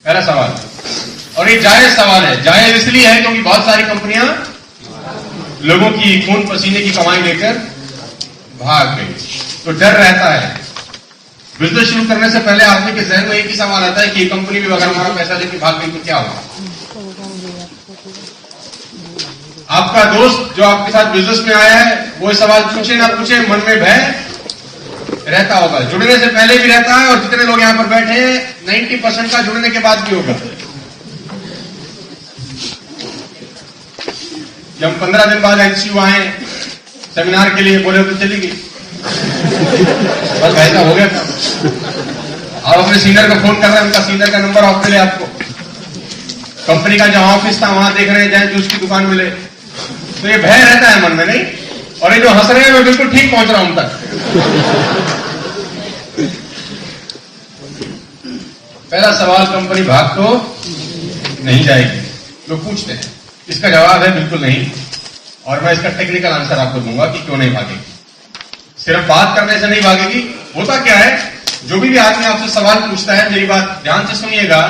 पहला सवाल, और ये जायज सवाल है। जायज इसलिए है क्योंकि बहुत सारी कंपनियां लोगों की खून पसीने की कमाई लेकर भाग गई, तो डर रहता है। बिजनेस शुरू करने से पहले आदमी के जहन में एक ही सवाल आता है कि ये कंपनी भी अगर हमारा पैसा लेके भाग गई तो क्या होगा। आपका दोस्त जो आपके साथ बिजनेस में आया है वो सवाल पूछे ना पूछे मन में भय रहता होगा, जुड़ने से पहले भी रहता है, और जितने लोग यहां पर बैठे हैं 90% का जुड़ने के बाद भी होगा। जब 15 दिन बाद एचसीयू आए सेमिनार के लिए, बोले तो चली गई, बस ऐसा हो गया था। आप अपने सीनियर को फोन कर रहे हैं, उनका सीनियर का नंबर ऑफ मिले आपको, कंपनी का जहां ऑफिस था वहां देख रहे हैं जहां जूस की दुकान मिले, तो ये भय रहता है मन में, नहीं? और ये जो हंस रहे हैं मैं बिल्कुल ठीक पहुंच रहा हूं तक। पहला सवाल, कंपनी भाग तो नहीं जाएगी, लोग पूछते हैं। इसका जवाब है बिल्कुल नहीं, और मैं इसका टेक्निकल आंसर आपको दूंगा कि क्यों नहीं भागेगी। सिर्फ बात करने से नहीं भागेगी। होता क्या है, जो भी आदमी आपसे सवाल पूछता है, मेरी बात ध्यान से सुनिएगा,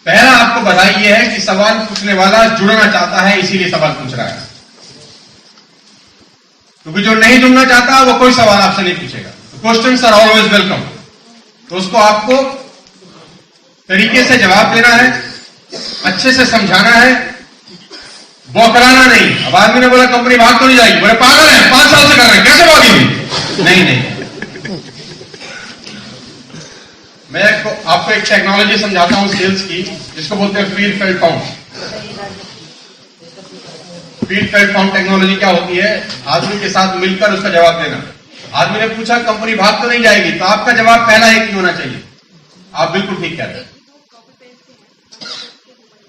पहला आपको बधाई यह है कि सवाल पूछने वाला जुड़ना चाहता है, इसीलिए सवाल पूछ रहा है। क्योंकि जो नहीं जुड़ना चाहता वो कोई सवाल आपसे नहीं पूछेगा। क्वेश्चंस आर ऑलवेज वेलकम, तो उसको आपको तरीके से जवाब देना है, अच्छे से समझाना है, बौखलाना नहीं। अब आदमी ने बोला कंपनी भाग तो नहीं जाएगी, बोले पागल है, 5 साल से कर रहे हैं, कैसे भागेगी? नहीं। मैं आपको एक टेक्नोलॉजी समझाता हूं सेल्स की, जिसको बोलते हैं feel felt found. Feel felt found technology क्या होती है? आदमी के साथ मिलकर उसका जवाब देना। आदमी ने पूछा कंपनी भाग तो नहीं जाएगी, तो आपका जवाब पहला एक ही होना चाहिए। आप बिल्कुल ठीक कह रहे हैं।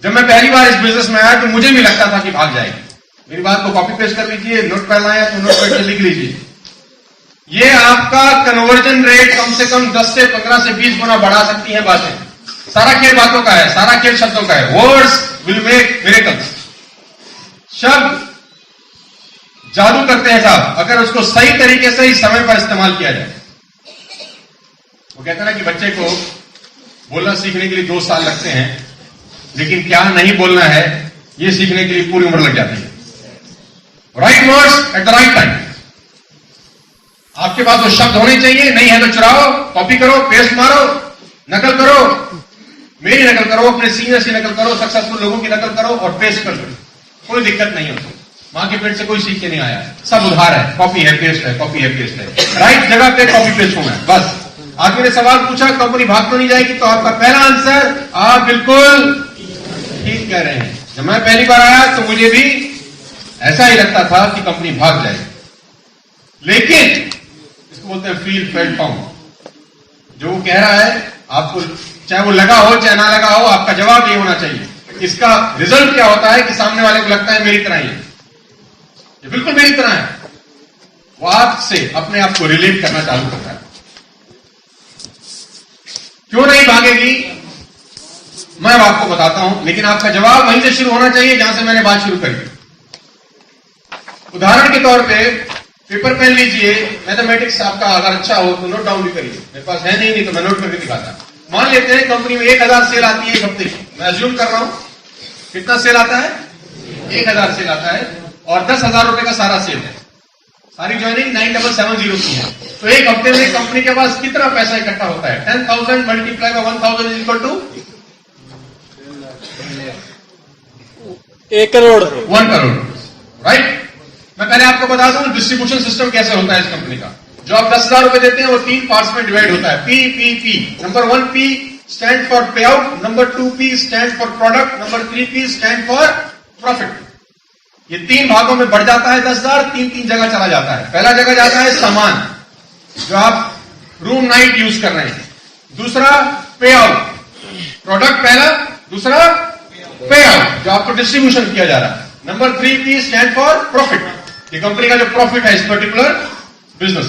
जब मैं पहली बार इस बिजनेस में आया तो मुझे भी लगता था कि भाग जाएगी। मेरी बात को कॉपी पेस्ट कर लीजिए, नोट पैड लाया तो नोट पैड से लिख लीजिए। ये आपका कन्वर्जन रेट कम से कम 10 से 15 से 20 गुना बढ़ा सकती है बातें। सारा खेल बातों का है, सारा खेल शब्दों का है। Words will make miracles. शब्द जादू करते हैं साहब, अगर उसको सही तरीके से ही समय पर इस्तेमाल किया जाए। वो कहते हैं ना कि बच्चे को बोलना सीखने के लिए 2 साल लगते हैं, लेकिन क्या नहीं बोलना है ये सीखने के लिए पूरी उम्र लग जाती है। Right words at the right time. आपके पास वो शब्द होने चाहिए, नहीं है तो चुराओ, कॉपी करो, पेस्ट मारो, नकल करो, मेरी नकल करो, अपने सीनियर्स की नकल करो, सक्सेसफुल लोगों की नकल करो और पेस्ट कर दो। कोई दिक्कत नहीं होती। मां के पेट से कोई सीख के नहीं आया, सब उधार है, कॉपी है पेस्ट है, कॉपी है पेस्ट है। राइट जगह पे कॉपी पेस्ट होना है, बस। आदमी ने सवाल पूछा कंपनी भाग तो नहीं जाएगी, तो आपका पहला आंसर आप बिल्कुल ठीक कह रहे हैं। जब मैं पहली बार आया तो मुझे भी ऐसा ही लगता था कि कंपनी भाग जाएगी, लेकिन इसको बोलते हैं फील फेल्ट फाउंड। जो वो कह रहा है आपको, चाहे वो लगा हो चाहे ना लगा हो, आपका जवाब ये होना चाहिए। इसका रिजल्ट क्या होता है कि सामने वाले को लगता है मेरी तरह ही है, ये बिल्कुल मेरी तरह है। वो आपसे अपने आप को रिलेट करना चालू करता है। क्यों नहीं भागेगी मैं आपको बताता हूं, लेकिन आपका जवाब वहीं से शुरू होना चाहिए जहां से मैंने बात शुरू करी। उदाहरण के तौर पे पेपर पेन लीजिए, मैथमेटिक्स आपका अगर अच्छा हो तो नोट डाउन भी करिए। मेरे पास है नहीं तो मैं नोट करके दिखाता। मान लेते हैं कंपनी में 1000 सेल आती है एक हफ्ते की, मैं अज्यूम कर रहा हूं। कितना सेल आता है? 1000 सेल आता है, और 10,000 रुपए का सारा सेल है। सारी ज्वाइनिंग 9770 की है, तो एक हफ्ते में कंपनी के पास कितना पैसा इकट्ठा होता है? 10,000 multiply by 1000 is equal to 1 crore. 1 crore, right. मैं पहले आपको बता दूं डिस्ट्रीब्यूशन सिस्टम कैसे होता है इस कंपनी का। जो आप 10,000 रुपए देते हैं वो 3 पार्ट्स में डिवाइड होता है। P. Number 1 P stand for पे out, number 2 P stand for product, number 3 P stand for profit. ये 3 भागों में बढ़ जाता है 10,000, 3 जगह चला जाता है। पहला जगह जाता है सामान, जो आप रूम नाइट यूज कर रहे हैं। दूसरा पे आउट, प्रोडक्ट पहला, दूसरा पे आउट जो आपको डिस्ट्रीब्यूशन किया जा रहा है। Number 3 P stand for profit, ये कंपनी का जो प्रॉफिट है इस पर्टिकुलर बिजनेस।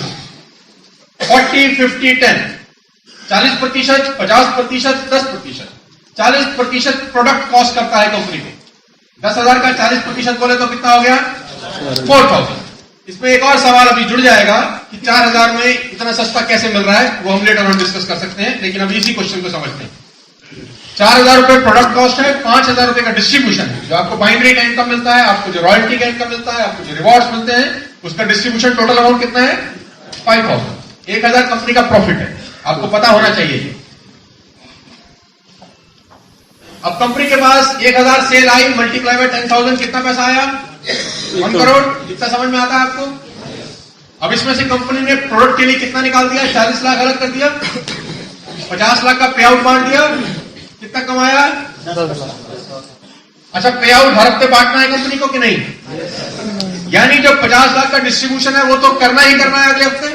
40, 50, 10, 40%, 50%, 10%। 40% प्रोडक्ट कॉस्ट करता है कंपनी को। 10,000 का 40% बोले तो कितना हो गया? 4,000। इसमें एक और सवाल अभी जुड़ जाएगा कि 4,000 में इतना सस्ता कैसे मिल रहा है, वो हम लेटर ऑन डिस्कस कर सकते हैं, लेकिन अब इसी क्वेश्चन को समझते हैं। 4,000 रुपए प्रोडक्ट कॉस्ट है, 5,000 रुपए का डिस्ट्रीब्यूशन है। जो आपको बाइंड्री का इनकम मिलता है, आपको जो रॉयल्टी का इनकम मिलता है, आपको जो रिवॉर्ड्स मिलते हैं, उसका डिस्ट्रीब्यूशन टोटल अमाउंट कितना है? 5,000। 1,000 कंपनी का प्रॉफिट है, आपको पता होना चाहिए। अब कंपनी के पास 1,000 सेल आई, मल्टीप्लाई बाय 10,000, कितना पैसा आया? 1 करोड़। कितना समझ में आता है आपको? अब इसमें से कंपनी ने प्रोडक्ट के लिए कितना निकाल दिया? 40 लाख अलग कर दिया, 50 लाख का पे आउट बांट दिया, कितना कमाया? 10 लाख। अच्छा, पे आउट हर हफ्ते बांटना है कंपनी को कि नहीं? यानी जो 50 लाख का डिस्ट्रीब्यूशन है वो तो करना ही करना है अगले हफ्ते।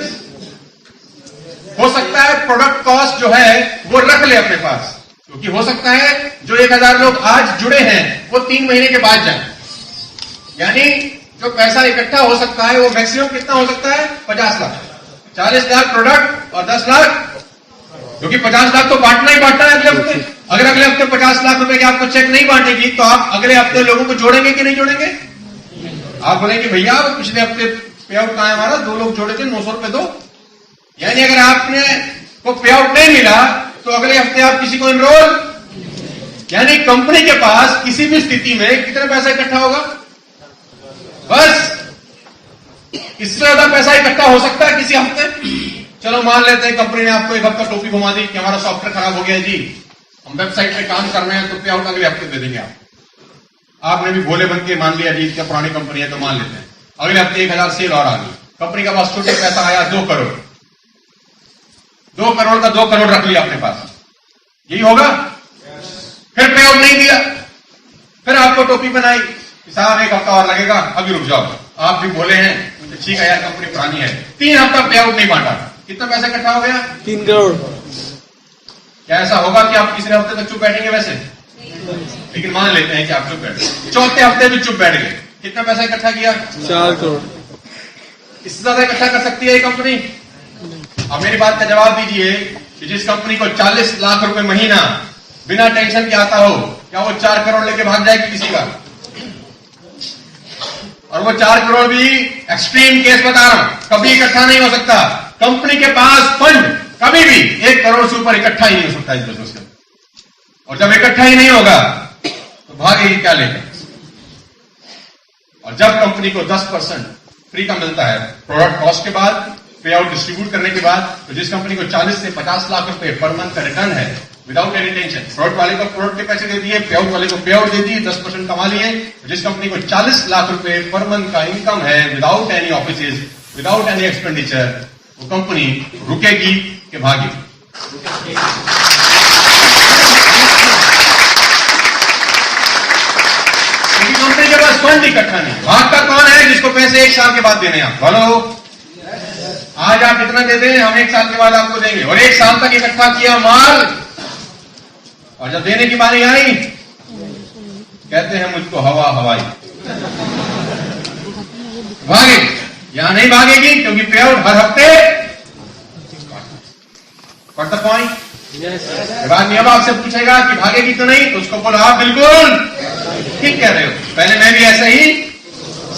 हो सकता है प्रोडक्ट कॉस्ट जो है वो रख ले अपने पास, क्योंकि हो सकता है जो 1,000 लोग आज जुड़े हैं वो 3 महीने के बाद जाएं। यानी जो पैसा इकट्ठा हो सकता है वो मैक्सिमम कितना हो सकता है? 50 लाख। 40 लाख प्रोडक्ट और 10 लाख, क्योंकि 50 लाख तो बांटना ही बांटना है अगले हफ्ते। अगर अगले हफ्ते 50 लाख रुपए की आपको चेक नहीं बांटेगी तो आप अगले हफ्ते लोगों को जोड़ेंगे कि नहीं जोड़ेंगे? आप बोलेंगे भैया पिछले हफ्ते पे आउट कहां है हमारा? 2 लोग जोड़े थे, 900 रुपए दो। यानी अगर आपने को पे आउट नहीं मिला तो अगले हफ्ते आप किसी को इनरोल, यानी कंपनी के पास किसी भी स्थिति में कितना पैसा इकट्ठा होगा? बस इससे ज्यादा पैसा इकट्ठा हो सकता है किसी हफ्ते। चलो मान लेते हैं कंपनी ने आपको एक हफ्ता टोपी घुमा दी कि हमारा सॉफ्टवेयर खराब हो गया जी, हम वेबसाइट पे काम कर रहे हैं, तो पे आउट अगले हफ्ते दे देंगे। आपने भी भोले बन के मान लिया जी क्या पुरानी कंपनी है तो मान लेते हैं। अगले हफ्ते 1,000 सेल और आ गई, कंपनी के पास छोटे पैसा आया 2 करोड़। 2 करोड़ का 2 करोड़ रख लिया अपने पास, यही होगा? फिर पे आउट नहीं दिया, फिर आपको टोपी बनाई, साहब 1 हफ्ता और लगेगा, अभी रुक जाओ। आप भी बोले हैं तो ठीक है यार कंपनी पुरानी है, 3 हफ्ता पे आउट नहीं बांटा, कितना पैसा इकट्ठा हो गया? 3 करोड़। क्या ऐसा होगा कि आप तीसरे हफ्ते तक चुप बैठेंगे? वैसे लेकिन मान लेते हैं कि आप चुप बैठे, 4थे हफ्ते भी चुप बैठ गए, कितना पैसा इकट्ठा किया? 4 करोड़। इससे ज्यादा इकट्ठा कर सकती है ये कंपनी? अब मेरी बात का जवाब दीजिए कि जिस कंपनी को 40 लाख रुपए महीना बिना टेंशन के आता हो, क्या वो 4 करोड़ लेके भाग जाएगी किसी का? और वो 4 करोड़ भी एक्सट्रीम केस बता रहा हूं, कभी इकट्ठा नहीं हो सकता। कंपनी के पास फंड कभी भी 1 करोड़ से ऊपर इकट्ठा ही नहीं हो सकता इस बिजनेस में। और जब इकट्ठा ही नहीं होगा तो भागेगी क्या लेकर? और जब कंपनी को 10% फ्री का मिलता है प्रोडक्ट कॉस्ट के बाद, पे आउट डिस्ट्रीब्यूट करने के बाद, तो जिस कंपनी को 40 से 50 लाख रुपए पर मंथ का रिटर्न है विदाउट एनी टेंशन, प्रोडक्ट वाले को प्रोडक्ट के पैसे दे दिए, पे आउट वाले को पे आउट दे दिए, 10% कमा लिए, जिस कंपनी को 40 लाख रुपए पर मंथ का इनकम है without any office, without any expenditure, वो कंपनी रुकेगी कि भागेगी? कंपनी के पास फंड इकट्ठा नहीं, भागता कौन है? जिसको पैसे 1 साल के बाद देने आप। बोलो, आज आप इतना दे दें, हम 1 साल के बाद आपको देंगे। और 1 साल तक इकट्ठा किया माल, और जब देने की बारी आई कहते हैं मुझको हवा हवाई, भागेगी? यहां नहीं भागेगी, क्योंकि पे आउट हर हफ्ते। What the point? जब आदमी अब आपसे पूछेगा कि भागेगी तो नहीं, तो उसको बोलो आप बिल्कुल ठीक कह रहे हो, पहले मैं भी ऐसा ही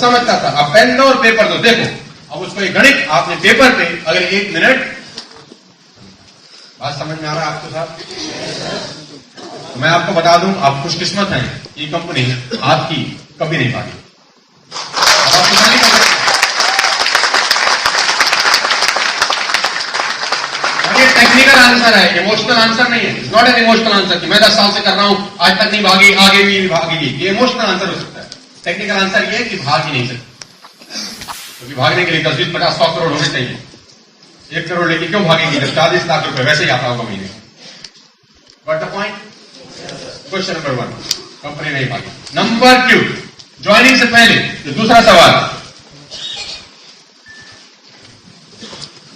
समझता था। अब पेन दो और पेपर दो, देखो अब उसको एक गणित आपने पेपर पे अगर 1 मिनट, बात समझ में आ रहा है आपको साहब? तो मैं आपको बता दूं, आप खुशकिस्मत हैं, ये कंपनी आपकी कभी नहीं भागी। अब आप नहीं कर सकते। ये टेक्निकल आंसर है, इमोशनल आंसर नहीं है। It's not an emotional answer कि मैं 10 साल से कर रहा हूं आज तक नहीं भागी, आगे भी नहीं भागेगी। ये इमोशनल आंसर हो सकता है। टेक्निकल आंसर ये है कि भाग ही नहीं सकती, क्योंकि भागने के लिए 10, 20, 50, 100 करोड़ होने चाहिए। 1 करोड़ लेके क्यों भागेगी जब 40 लाख रुपए वैसे ही आता होगा महीने? What the point? Question number 1, company नहीं भागी। नंबर 2, ज्वाइनिंग से पहले जो दूसरा सवाल,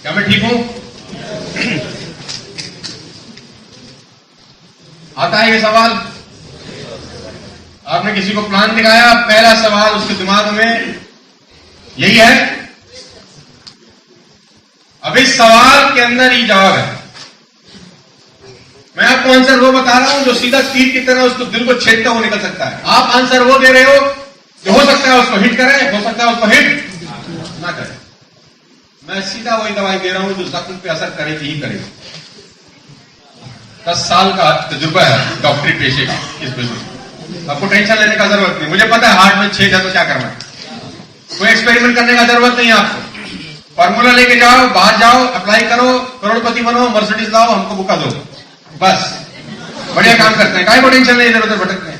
क्या मैं ठीक हूं? आता है ये सवाल? आपने किसी को प्लान दिखाया, पहला सवाल उसके दिमाग में यही है। अब इस सवाल के अंदर ही जवाब है। मैं आपको आंसर वो बता रहा हूं जो सीधा तीर की तरह उसको दिल को छेदता हुआ निकल सकता है। आप आंसर वो दे रहे हो जो हो सकता है उसको हिट करे, हो सकता है उसको हिट ना करे। मैं सीधा वही दवाई दे रहा हूं जो जख्म पे असर करेगी ही करेगी। 10 साल का तजुर्बा है डॉक्टरी पेशे का इस बिजनेस। आपको टेंशन लेने का जरूरत नहीं। मुझे पता है हार्ट में छेद है तो क्या करना है। कोई एक्सपेरिमेंट करने का जरूरत नहीं है आपको। फॉर्मूला लेके जाओ, बाहर जाओ, अप्लाई करो, करोड़पति बनो, मर्सिडीज लाओ, हमको बुका दो, बस बढ़िया काम करते हैं। काहे को टेंशन नहीं, इधर उधर भटकते हैं।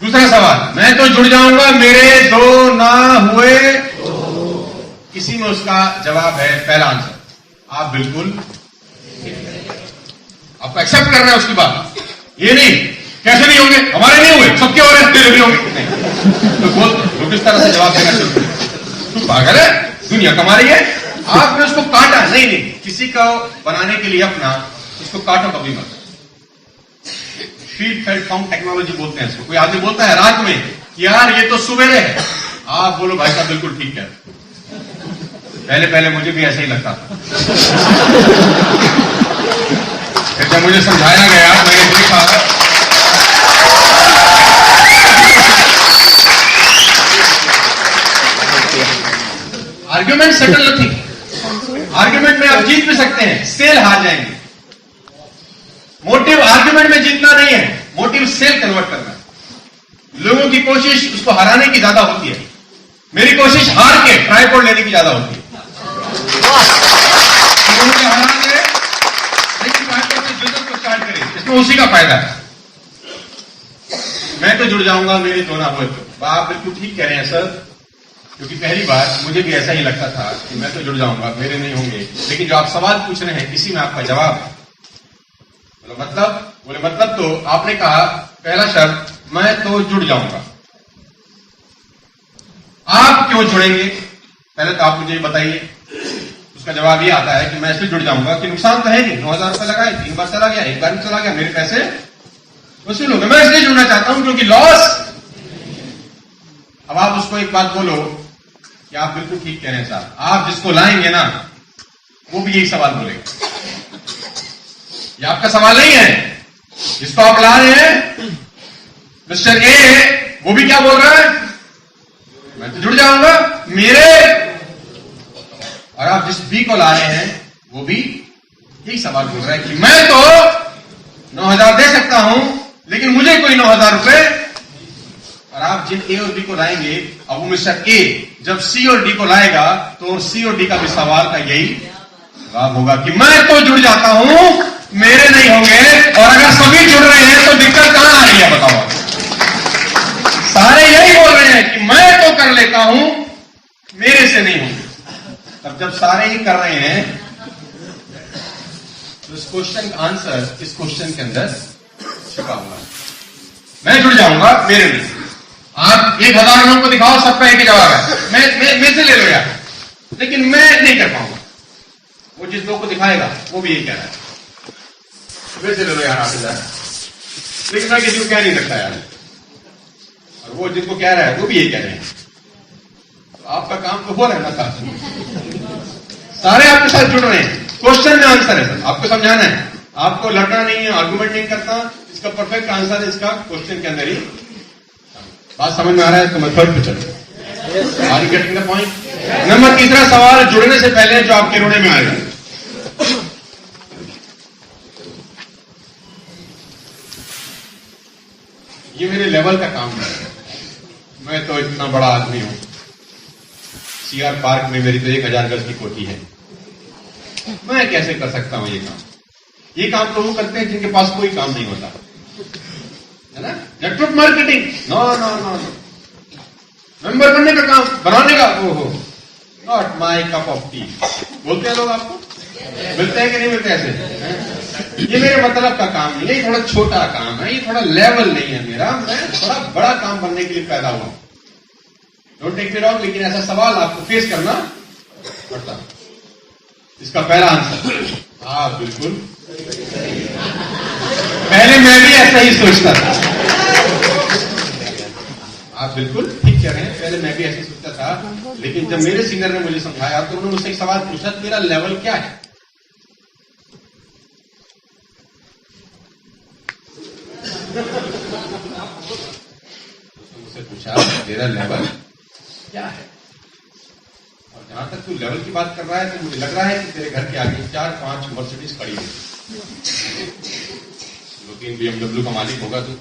दूसरा सवाल, मैं तो जुड़ जाऊंगा मेरे दो ना हुए। इसी में उसका जवाब है पहला आंसर, आप बिल्कुल आपको एक्सेप्ट करना है उसकी बात। ये नहीं कैसे नहीं होंगे, हमारे नहीं हुए, सबके हो रहे हैं, तेरे भी होंगे नहीं। तो बोल तो किस तरह से जवाब देना शुरू कर, तू पागल है, दुनिया कमा रही है, आपने उसको काटा नहीं। नहीं, किसी को बनाने के लिए अपना उसको काटो कभी मत। फील फेल्ट फाउंड टेक्नोलॉजी बोलते हैं इसको। कोई आदमी बोलता है रात में कि यार ये तो सुबेरे है, आप बोलो भाई साहब बिल्कुल ठीक है। पहले पहले मुझे भी ऐसा ही लगता था। जब मुझे समझाया गया, मैंने देखा आर्ग्यूमेंट सेटल नथिंग। आर्ग्यूमेंट में आप जीत भी सकते हैं, सेल हार जाएंगे। मोटिव आर्ग्यूमेंट में जीतना नहीं है, मोटिव सेल कन्वर्ट करना है। लोगों की कोशिश उसको हराने की ज्यादा होती है, मेरी कोशिश हार के ट्राइपॉड लेने की ज्यादा होती है। हरा दे लेकिन ट्राइपॉड से बिजनेस को स्टार्ट करें, इसमें उसी का फायदा है। मैं तो जुड़ जाऊंगा मेरे दो ना हुए तो। आप बिल्कुल ठीक कह रहे हैं सर, क्योंकि पहली बार मुझे भी ऐसा ही लगता था कि मैं तो जुड़ जाऊंगा मेरे नहीं होंगे। लेकिन जो आप सवाल पूछ रहे हैं इसी में आपका जवाब है। मतलब तो आपने कहा पहला शब्द मैं तो जुड़ जाऊंगा। आप क्यों जुड़ेंगे, पहले तो आप मुझे ये बताइए। उसका जवाब ये आता है कि मैं इसलिए जुड़ जाऊंगा कि नुकसान तो है नहीं, 9,000 रुपए लगाए, 3 बार चला गया, 1 बार में चला गया, मेरे पैसे वसूल हो गए। मैं इसलिए जुड़ना चाहता हूं क्योंकि लॉस। अब आप उसको एक बात बोलो कि आप बिल्कुल ठीक कह रहे हैं साहब, आप जिसको लाएंगे ना वो भी यही सवाल बोलेगा। ये आपका सवाल नहीं है, जिसको आप ला रहे हैं मिस्टर ए, वो भी क्या बोल रहा है, मैं तो जुड़ जाऊंगा मेरे। और आप जिस बी को ला रहे हैं वो भी यही सवाल बोल रहा है कि मैं तो 9,000 दे सकता हूं लेकिन मुझे कोई 9,000 रुपए। और आप जिन ए और बी को लाएंगे, अब वो मिस्टर ए जब सी और डी को लाएगा तो सी और डी का भी सवाल का यही जवाब होगा कि मैं तो जुड़ जाता हूं मेरे नहीं होंगे। और अगर सभी जुड़ रहे हैं तो दिक्कत कहां आ रही है बताओ। सारे यही बोल रहे हैं कि मैं तो कर लेता हूं मेरे से नहीं होंगे। तब जब सारे ही कर रहे हैं तो इस क्वेश्चन का आंसर इस क्वेश्चन के अंदर छुपा हुआ है। मैं जुड़ जाऊंगा मेरे नहीं। आप 1,000 लोगों को दिखाओ, सबका एक ही जवाब है, मैं से ले लो यार, लेकिन मैं नहीं कर पाऊंगा। वो जिस लोग को दिखाएगा वो भी यही कह रहा है, मेरे से ले लो यार 8,000, लेकिन मैं किसी को कह नहीं सकता यार। और वो जिनको कह रहा है वो भी यही कह रहे हैं। तो आपका काम तो हो रहा है ना साथ, सारे आपके साथ जुड़ रहे हैं। क्वेश्चन में आंसर है सर, आपको समझाना है, आपको लड़ना नहीं है, आर्गुमेंट नहीं करता। इसका परफेक्ट आंसर है इसका क्वेश्चन के अंदर ही। बात समझ में आ रहा है तो मैं थर्ड पे चलूं। Are you getting the point. Number तीसरा सवाल जुड़ने से पहले जो आपके रोने में आएगा, ये मेरे लेवल का काम है। मैं तो इतना बड़ा आदमी हूं, सीआर पार्क में मेरी तो 1,000 गज की कोठी है, मैं कैसे कर सकता हूं ये काम। ये काम तो वो करते हैं जिनके पास कोई काम नहीं होता है ना। Network marketing, no no no, member बनने का काम, बनाने का, ओहो not my cup of tea बोलते हैं लोग। आपको मिलते हैं कि नहीं मिलते ऐसे? ये मेरे मतलब का काम नहीं है, ये थोड़ा छोटा काम है, ये थोड़ा लेवल नहीं है मेरा, मैं थोड़ा बड़ा काम बनने के लिए पैदा हुआ। डोंट टेक मी रॉन्ग, लेकिन ऐसा सवाल आपको फेस करना पड़ता। इसका पहला आंसर हाँ बिल्कुल, पहले मैं भी ऐसा ही सोचता था। आप बिल्कुल ठीक कह रहे हैं, पहले मैं भी ऐसे सोचता था, लेकिन जब मेरे सीनियर ने मुझे समझाया तो उन्होंने मुझसे एक सवाल पूछा, मेरा लेवल क्या है? मुझसे पूछा तेरा लेवल क्या है? और जहां तक तू लेवल की बात कर रहा है तो मुझे लग रहा है कि तेरे घर के आगे 4-5 मर्सिडीज खड़ी है। 2-3 BMW का मालिक होगा तो,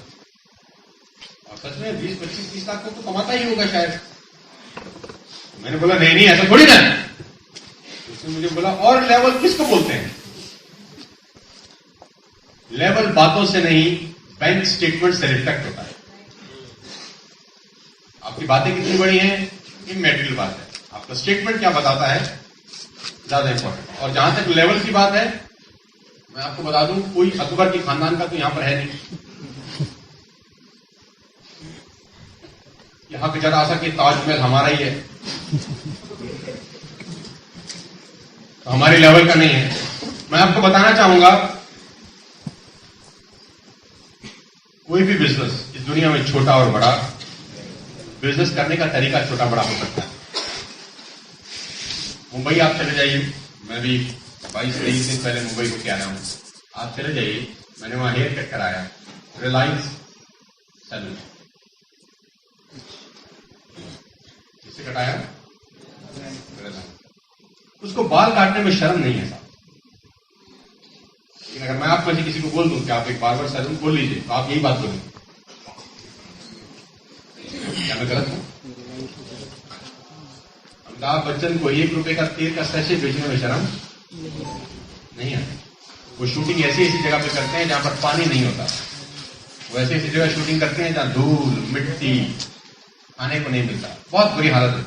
और सच में 20-25-30 लाख को तो कमाता ही होगा शायद। तो मैंने बोला नहीं ऐसा थोड़ी ना। उसने मुझे बोला और लेवल किसको बोलते हैं? लेवल बातों से नहीं, बैंक स्टेटमेंट से रिफ्लेक्ट होता है। आपकी बातें कितनी बड़ी हैं, इमैटेरियल बात है। आपका स्टेटमेंट क्या बताता है, ज्यादा इंपॉर्टेंट। और जहां तक लेवल की बात है, मैं आपको बता दूं, कोई अकबर के खानदान का तो यहां पर है नहीं। यहां पे जरा सा कि ताजमहल हमारा ही है, तो हमारे लेवल का नहीं है। मैं आपको बताना चाहूंगा, कोई भी बिजनेस इस दुनिया में छोटा और बड़ा, बिजनेस करने का तरीका छोटा बड़ा हो सकता है। मुंबई आप चले जाइए, मैं भी 22-23 दिन पहले मुंबई को क्या आया हूं। आप चले जाइए, मैंने वहां हेयर कट कराया, रिलायंस सैलून। किससे कटाया? उसको बाल काटने में शर्म नहीं है साहब। लेकिन अगर मैं आपको किसी को बोल दूं कि आप एक बार्बर सैलून खोल लीजिए, तो आप यही बात बोलेंगे। क्या मैं गलत हूं? अमिताभ बच्चन को 1 रुपए का तेल का सैशे बेचने में शर्म नहीं है। वो शूटिंग ऐसी जगह पे करते हैं जहां पर पानी नहीं होता। वो ऐसी जगह शूटिंग करते हैं जहां धूल, मिट्टी, खाने को नहीं मिलता, बहुत बुरी हालत है।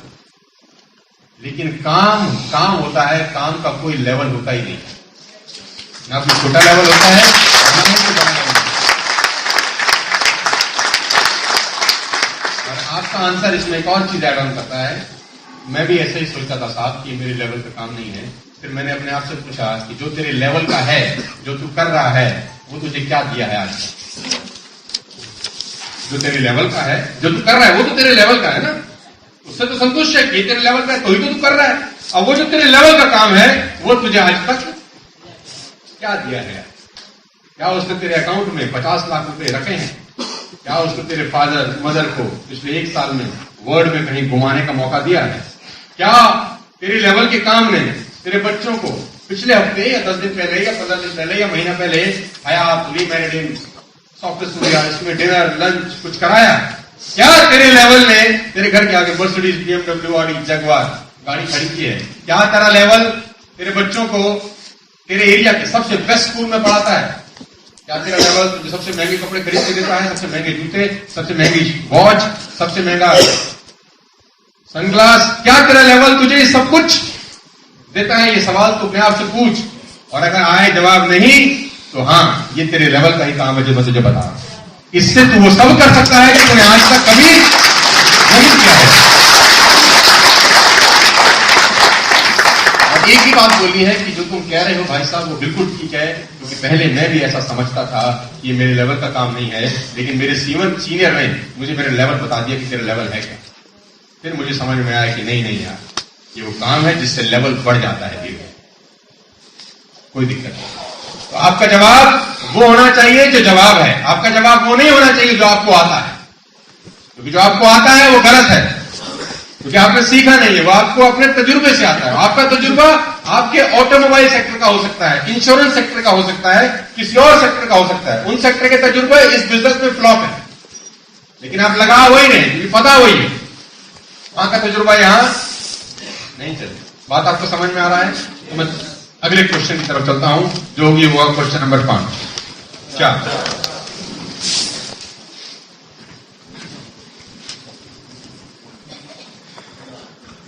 लेकिन काम होता है, काम का कोई लेवल होता ही नहीं, ना कोई छोटा लेवल होता है, ना कोई बड़ा लेवल। और आपका आंसर इसमें एक और चीज ऐड ऑन करता है। मैं भी ऐसे ही सोचता था साहब कि मेरे लेवल का काम नहीं है। फिर मैंने अपने आप से पूछा कि जो तेरे लेवल का है, जो तू कर रहा है, वो तुझे क्या दिया है आज? जो तेरे लेवल का है, जो तू कर रहा है, वो तो तेरे लेवल का है ना, उससे तो संतुष्ट है कि तेरे लेवल का है, तो ही तो तू कर रहा है। अब वो जो तेरे लेवल का काम है, वो तुझे आज तक क्या दिया है? क्या उसने तेरे अकाउंट में 50 लाख रुपए रखे हैं? क्या उसने तेरे फादर मदर को पिछले 1 साल में वर्ल्ड में कहीं घुमाने का मौका दिया है? क्या तेरे लेवल के काम ने तेरे बच्चों को पिछले हफ्ते या 10 दिन पहले या 15 दिन पहले या महीना पहले हयात रीमैरिड इन सॉफ्टवेयर इसमें डिनर लंच कुछ कराया? क्या तेरे लेवल ने तेरे घर के आगे मर्सिडीज, BMW, ऑडी, जगुआर गाड़ी खड़ी की है? क्या तेरा लेवल तेरे बच्चों को तेरे एरिया के सबसे बेस्ट स्कूल में पढ़ाता है? क्या तेरा लेवल तुझे सबसे महंगे कपड़े खरीद के देता है, सबसे महंगे जूते, सबसे महंगी वॉच, सबसे महंगा सनग्लास? क्या तेरा लेवल तुझे सब कुछ देता है? ये सवाल तो अपने आप से पूछ, और अगर आए जवाब नहीं तो हाँ, ये तेरे लेवल का ही काम है जो मैं तुझे बता रहा हूं। इससे तू वो सब कर सकता है कि तूने आज तक कभी नहीं किया है। और एक ही बात बोलनी है कि जो तुम कह रहे हो भाई साहब, वो बिल्कुल ठीक है, क्योंकि पहले मैं भी ऐसा समझता था कि ये मेरे लेवल का काम नहीं है। लेकिन मेरे सीनियर ने मुझे मेरे लेवल बता दिया कि तेरा लेवल है क्या। फिर मुझे समझ में आया कि नहीं यार, ये वो काम है जिससे लेवल बढ़ जाता है धीरे। कोई दिक्कत नहीं। तो आपका जवाब वो होना चाहिए जो जवाब है, आपका जवाब वो नहीं होना चाहिए जो आपको आता है। क्योंकि जो आपको आता है वो गलत है, क्योंकि आपने सीखा नहीं है, वो आपको अपने तजुर्बे से आता है। आपका तजुर्बा आपके ऑटोमोबाइल सेक्टर का हो सकता है, इंश्योरेंस सेक्टर का हो सकता है, किसी और सेक्टर का हो सकता है। उन सेक्टर के तजुर्बे इस बिजनेस में फ्लॉप है, लेकिन आप लगा वही नहीं, क्योंकि पता वही है। वहां का तजुर्बा यहां नहीं चले। बात आपको समझ में आ रहा है? तो मैं अगले क्वेश्चन की तरफ चलता हूं, जो होगी वो क्वेश्चन नंबर 5। क्या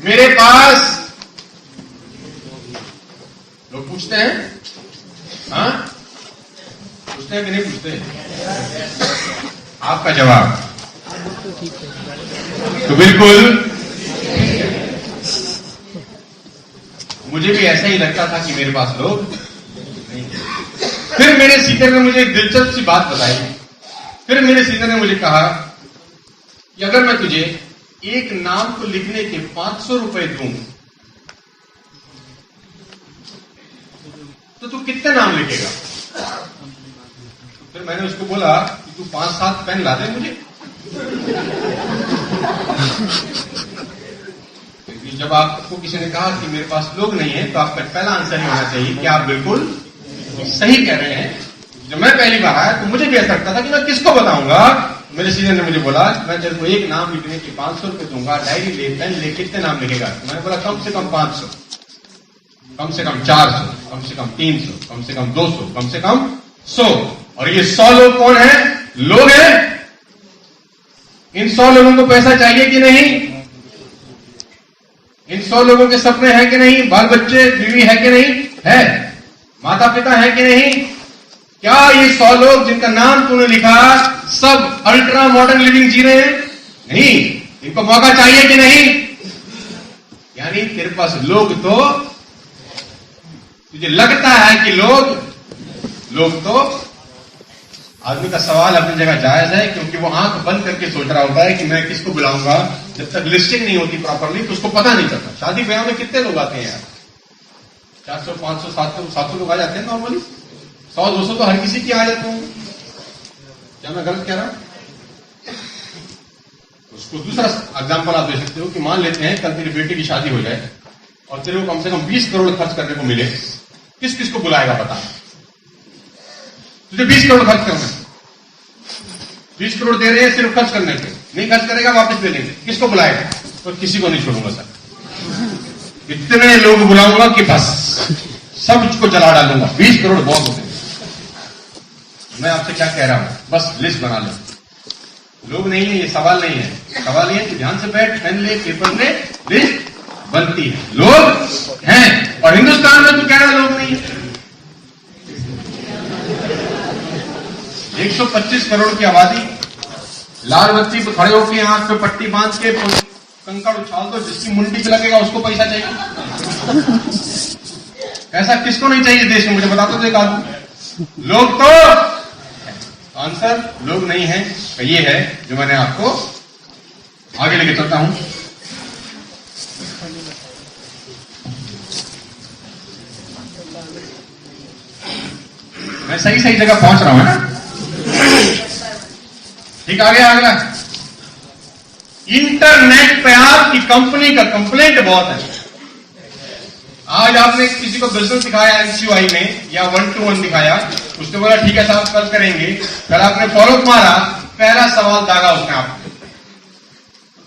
मेरे पास लोग पूछते हैं, हाँ पूछते हैं कि नहीं पूछते? आपका जवाब तो बिल्कुल। मुझे भी ऐसा ही लगता था कि मेरे पास लोग नहीं। फिर मेरे सीनियर ने मुझे एक दिलचस्प सी बात बताई। फिर मेरे सीनियर ने मुझे कहा कि अगर मैं तुझे एक नाम को लिखने के 500 रुपए दूं तो तू कितने नाम लिखेगा? फिर मैंने उसको बोला कि तू 5-7 पेन ला दे मुझे। जब आपको किसी ने कहा कि मेरे पास लोग नहीं है, तो आपका पहला आंसर ही होना चाहिए कि आप बिल्कुल सही कह रहे हैं। जब मैं पहली बार आया तो मुझे भी ऐसा लगता था कि मैं किसको बताऊंगा। मेरे सीनियर ने मुझे बोला मैं तेरे को एक नाम लिखने के 500 रुपए दूंगा, डायरी ले, पेन ले, कितने नाम लिखेगा? मैंने बोला कम से कम 500, कम से कम 400, कम से कम 300, कम से कम 200, कम से कम 100। और ये 100 लोग कौन है? लोग हैं। इन 100 लोगों को पैसा चाहिए कि नहीं? इन 100 लोगों के सपने हैं कि नहीं? बाल बच्चे, बीवी है कि नहीं? है। माता पिता है कि नहीं? क्या ये 100 लोग जिनका नाम तूने लिखा सब अल्ट्रा मॉडर्न लिविंग जी रहे हैं? नहीं। इनको मौका चाहिए कि नहीं? यानी तेरे पास लोग तो, तुझे लगता है कि लोग तो, आदमी का सवाल अपनी जगह जायज है, क्योंकि वो आंख बंद करके सोच रहा होता है कि मैं किसको बुलाऊंगा। जब तक लिस्टिंग नहीं होती प्रॉपरली तो उसको पता नहीं चलता। शादी ब्याह में कितने लोग आते हैं यार? 400, 500, 700 लोग आ जाते हैं नॉर्मली। 100, 200 तो हर किसी की आ जाते हैं। क्या मैं गलत कह रहा हूं? उसको दूसरा एग्जाम्पल आप दे सकते हो कि मान लेते हैं कल तेरी बेटी की शादी हो जाए और तेरे को कम से कम 20 करोड़ खर्च करने को मिले, किस किस को बुलाएगा बता? तुझे 20 करोड़ खर्च करना है, 20 करोड़ दे रहे हैं सिर्फ खर्च करने पे, नहीं खर्च करेगा वापस दे देंगे, किसको बुलाएगा? तो किसी को नहीं छोड़ूंगा सर। इतने लोग बुलाऊंगा कि बस सबको जला डालूंगा। 20 करोड़ बहुत होते हैं। मैं आपसे क्या कह रहा हूं, बस लिस्ट बना लो। लोग नहीं है, ये सवाल नहीं है। सवाल ये है कि ध्यान से बैठ, पेन ले, पेपर ले, लिस्ट बनती है। लोग हैं। और हिंदुस्तान में तो कह रहा लोग नहीं है। 125 करोड़ की आबादी, लाल बत्ती पे खड़े होकर आंख पे पट्टी बांध के कंकड़ उछाल दो, जिसकी मुंडी पे लगेगा उसको पैसा चाहिए। ऐसा किसको नहीं चाहिए देश में? मुझे बता दो एक आदमी। लोग तो, आंसर लोग नहीं है। तो ये है जो मैंने आपको आगे लेके चलता हूं। मैं सही जगह पहुंच रहा हूं, है ना? ठीक, आगे अगला। इंटरनेट पे आपकी कंपनी का कंप्लेंट बहुत है। आज आपने किसी को बिजनेस दिखाया एनसीयूआई में या 1-to-1 दिखाया, उसने बोला ठीक है साहब कल करेंगे। कल आपने फॉलोअप मारा, पहला सवाल दागा उसने आपको,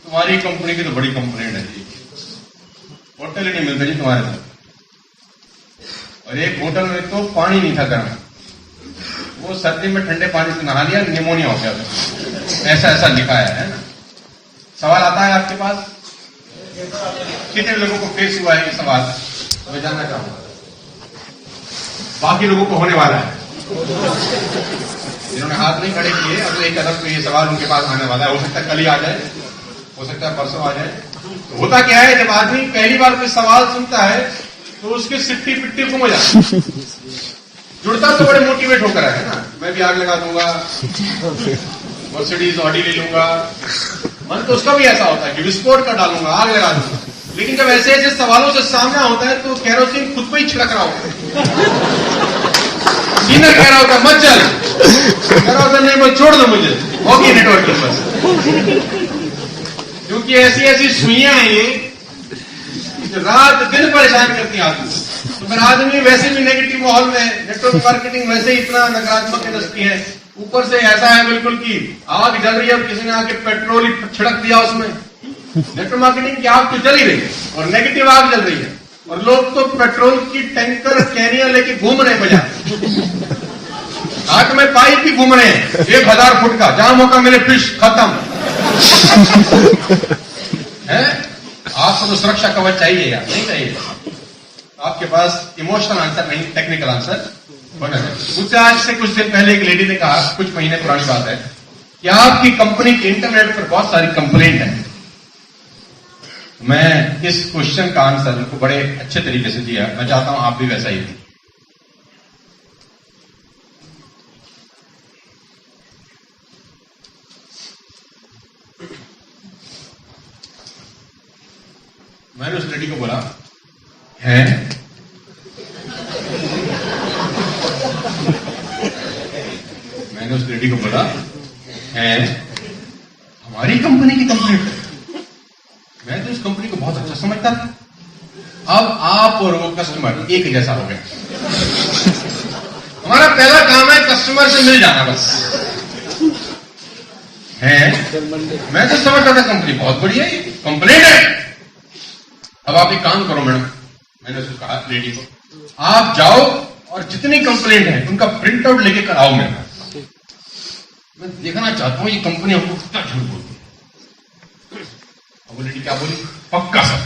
तुम्हारी कंपनी की तो बड़ी कंप्लेंट है जी, होटल ही नहीं मिलता जी तुम्हारे साथ। और एक होटल में तो पानी नहीं था गर्म, वो सर्दी में ठंडे पानी से नहा लिया, निमोनिया हो गया। ऐसा लिखा है ना? सवाल आता है आपके पास, कितने लोगों को फेस हुआ है ये सवाल? मैं जानना चाहूंगा। बाकी लोगों को होने वाला है, जिन्होंने हाथ नहीं खड़े किए। अब एक कदम पे ये सवाल उनके पास आने वाला है। हो सकता है कल ही आ जाए, हो सकता है परसों आ जाए। तो होता क्या है, जब आदमी पहली बार कोई सवाल सुनता है तो उसकी सिट्टी पिट्टी घूम जाती। जुड़ता तो बड़े मोटिवेट होकर है ना, मैं भी आग लगा दूंगा, मर्सिडीज ऑडी ले लूंगा। मन तो उसका भी ऐसा होता है कि विस्फोट कर डालूंगा, आग लगा दूंगा। लेकिन जब ऐसे ऐसे सवालों से सामना होता है तो केरोसिन खुद पे ही छिड़क रहा होता है। सीनियर कह रहा होता मत चल, कह रहा होता नहीं बस छोड़ दो मुझे, होगी नेटवर्किंग बस। क्योंकि ऐसी सुइयां हैं ये, रात दिन परेशान करती हैं आदमी। तो फिर आदमी वैसे भी नेगेटिव माहौल में, नेटवर्क मार्केटिंग वैसे ही इतना नकारात्मक इंडस्ट्री है, ऊपर से ऐसा है बिल्कुल कि आग जल रही है, किसी ने आके पेट्रोल ही छिड़क दिया उसमें। नेटवर्क मार्केटिंग की आग तो जल ही रही है और नेगेटिव आग जल रही है, और लोग तो पेट्रोल की टैंकर कैरियर लेके घूम रहे हैं बाजार, हाथ में पाइप भी घूम रहे हैं 1000 फुट का, जहां मौका मिले फिश खत्म है। आपको तो सुरक्षा कवच चाहिए या नहीं चाहिए? आपके पास इमोशनल आंसर नहीं, टेक्निकल आंसर होना चाहिए। मुझसे आज से कुछ दिन पहले एक लेडी ने कहा, कुछ महीने पुरानी बात है, कि आपकी कंपनी के इंटरनेट पर बहुत सारी कंप्लेंट है। मैं इस क्वेश्चन का आंसर उनको बड़े अच्छे तरीके से दिया। मैं चाहता हूं आप भी वैसा ही दें। मैंने उस लेडी को बोला है, मैंने उस लेडी को बोला है हमारी कंपनी की कंप्लेंट है। मैं तो इस कंपनी को बहुत अच्छा समझता था। अब आप और वो कस्टमर एक जैसा हो गया। हमारा पहला काम है कस्टमर से मिल जाना बस है। मैं तो समझता था कंपनी बहुत बढ़िया है, कंप्लेंट है। अब आप एक काम करो मैडम, मैंने उसको कहा लेडी को, आप जाओ और जितनी कंप्लेंट है उनका प्रिंट आउट लेके कर आओ मेरे पास। मैं देखना चाहता हूं ये कंपनी हमको कितना झूठ बोलती है। अब वो लेडी क्या बोली, पक्का सर,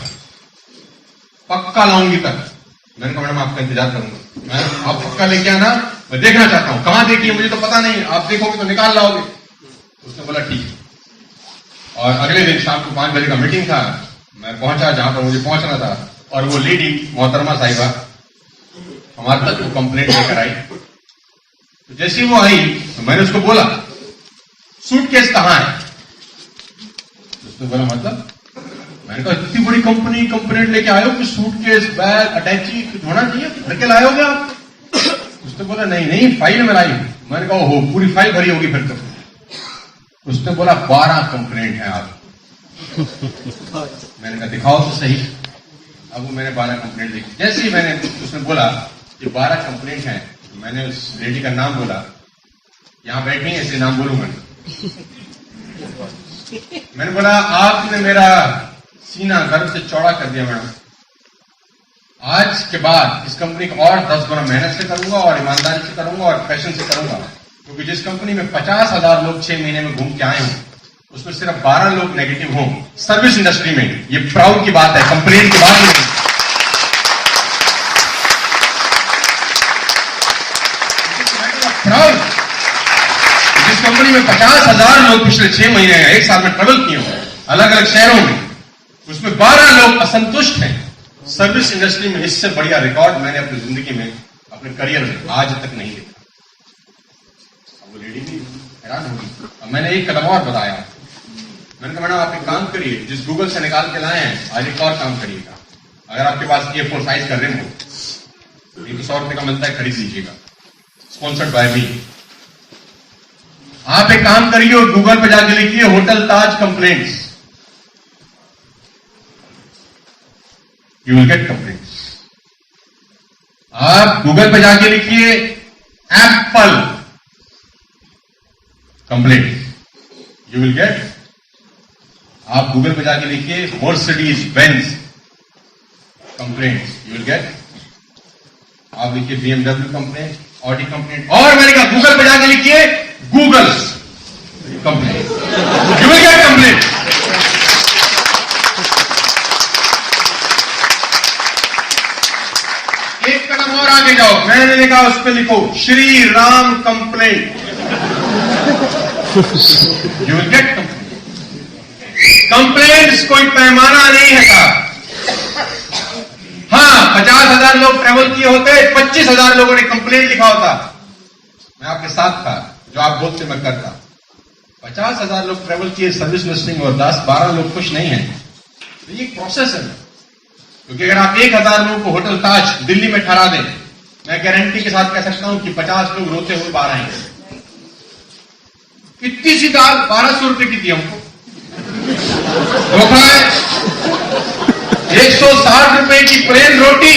पक्का लाऊंगी तक। मैंने कहा मैडम आपका इंतजार करूंगा, मैं आप पक्का लेके आना, मैं देखना चाहता हूं। कहां देखिए मुझे तो पता नहीं, आप देखोगे तो निकाल लाओगे। उसने बोला ठीक है। और अगले दिन शाम को 5 बजे का मीटिंग था, मैं पहुंचा जहां पर मुझे पहुंचना था, और वो लेडी मोहतरमा साहिबा हमारे तक वो कंप्लेंट लेकर आई। तो जैसे वो आई तो मैंने उसको बोला सूटकेस कहां है? उसने बोला मतलब? मैंने कहा इतनी बड़ी कंपनी कंप्लेंट लेके आए हो कि सूटकेस बैग अटैची कुछ होना चाहिए, भर के लाए होगे आप? उसने बोला नहीं नहीं फाइल में लाई हूं। मैंने कहा ओहो पूरी फाइल भरी होगी फिर तो। उसने बोला 12 कंप्लेंट है आप। मैंने कहा दिखाओ तो सही। अब वो मैंने 12 कंप्लेंट देखी। जैसे ही मैंने उसने बोला ये 12 कंप्लेंट है, मैंने उस लेडी का नाम बोला, यहां बैठी है ऐसे नाम बोलूंगा। मैंने बोला आपने मेरा सीना गर्व से चौड़ा कर दिया मैडम। आज के बाद इस कंपनी को और 10 गुना मेहनत से करूंगा और ईमानदारी से करूंगा और पैशन से करूंगा, क्योंकि जिस कंपनी में 50,000 लोग 6 महीने में घूम के आए हों उसमें सिर्फ 12 लोग नेगेटिव हों सर्विस इंडस्ट्री में, ये प्राउड की बात है, कंप्लेंट की बात नहीं। प्राउड जिस कंपनी में 50,000 लोग पिछले 6 महीने 1 साल में ट्रेवल किए हों अलग अलग शहरों में, उसमें 12 लोग असंतुष्ट हैं सर्विस इंडस्ट्री में। इससे बढ़िया रिकॉर्ड मैंने अपनी जिंदगी में अपने करियर में आज तक नहीं देखा। अब वो लेडी भी हैरान होगी। अब मैंने एक कदम और बताया, मैंने कहा मैडम आप एक काम करिए, जिस गूगल से निकाल के लाए हैं आज एक और काम करिएगा। अगर आपके पास A4 साइज का रिम हो, ये तो 100 रुपए का मिलता है, खरीद लीजिएगा, स्पॉन्सर्ड बाय मी। आप एक काम करिए और गूगल पे जाके लिखिए hotel Taj complaints, you will gate complaints. आप गूगल पे जाके लिखिए Apple complaint, you will gate. आप गूगल पे जाके लिखिए Mercedes Benz complaint, you will gate. आप लिखिए BMW कंप्लेंट, ऑडी कंप्लेंट, और मैंने कहा गूगल पे जाके लिखिए Google complaint, you will gate complaint. एक कदम और आगे जाओ, मैंने लिखा उस पर लिखो Shri Ram complaint, you will gate complaint. Complaints कोई पैमाना नहीं है साहब। हाँ 50,000 लोग ट्रेवल किए होते, 25,000 लोगों ने कंप्लेंट लिखा होता, मैं आपके साथ था, जो आप बोलते मैं करता। 50,000 लोग ट्रेवल किए सर्विस इंडस्ट्री में और 10-12 लोग खुश नहीं है, तो ये प्रोसेस है। क्योंकि अगर आप 1,000 लोगों को होटल ताज दिल्ली में ठहरा दें, मैं गारंटी के साथ कह सकता हूं कि 50 लोग रोते हुए बाहर आएंगे। इतनी सी दाल 1200 रुपए की थी हमको, धोखा है। 160 रुपए की प्लेन रोटी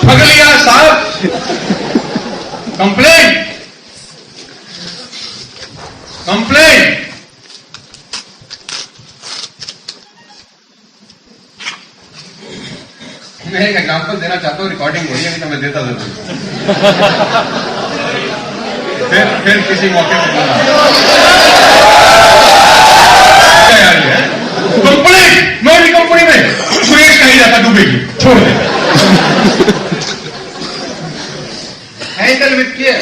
ठग लिया साहब। Complaint complaint. मैं एक एग्जांपल देना चाहता हूं, रिकॉर्डिंग हो रही है, नहीं तो मैं देता जरूर। फिर किसी मौके पर कंप्लेंट। मेरी कंपनी में सुरेश कहीं जाता डूबेगी, छोड़ दे। Handle with care.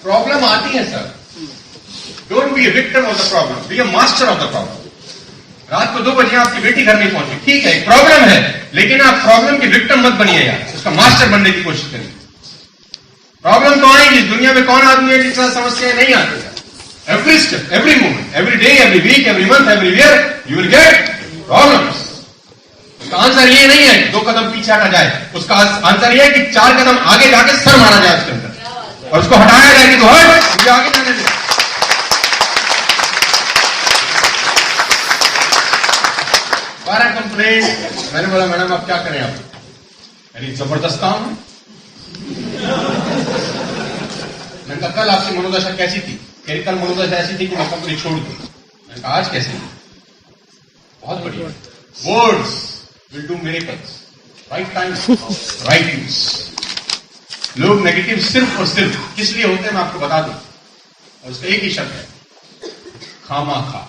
प्रॉब्लम आती है sir, don't be a victim of the problem, be a master of the problem. रात को 2 बजे आपकी बेटी घर नहीं पहुंची, ठीक है एक प्रॉब्लम है, लेकिन आप प्रॉब्लम की विक्टिम मत बनिए यार, उसका मास्टर बनने की कोशिश करिए। प्रॉब्लम तो आएंगी, दुनिया में कौन आदमी है जिसका समस्याएं नहीं आती है। Every step, every moment, every day, every week, every month, every year you will get problems. उसका आंसर ये नहीं है 2 कदम पीछे हटा जाए, उसका आंसर ये है कि 4 कदम आगे जाके सर मारा जाए उसके अंदर और उसको हटाया जाए कि तो हट, मुझे आगे जाने दे। 12 कंप्लेंट। मैंने बोला मैडम आप क्या करें, आप अरे जबरदस्त काम है, मैंने कहा कल आपकी मनोदशा कैसी थी? मेरी कल मनोदशा ऐसी थी कि मैं कंपनी छोड़ दी। मैंने कहा आज कैसी? बहुत बढ़िया। Words will do miracles, right time right news. लोग नेगेटिव सिर्फ और सिर्फ किस लिए होते हैं मैं आपको बता दूं, और उसका एक ही शब्द है, खामा खा।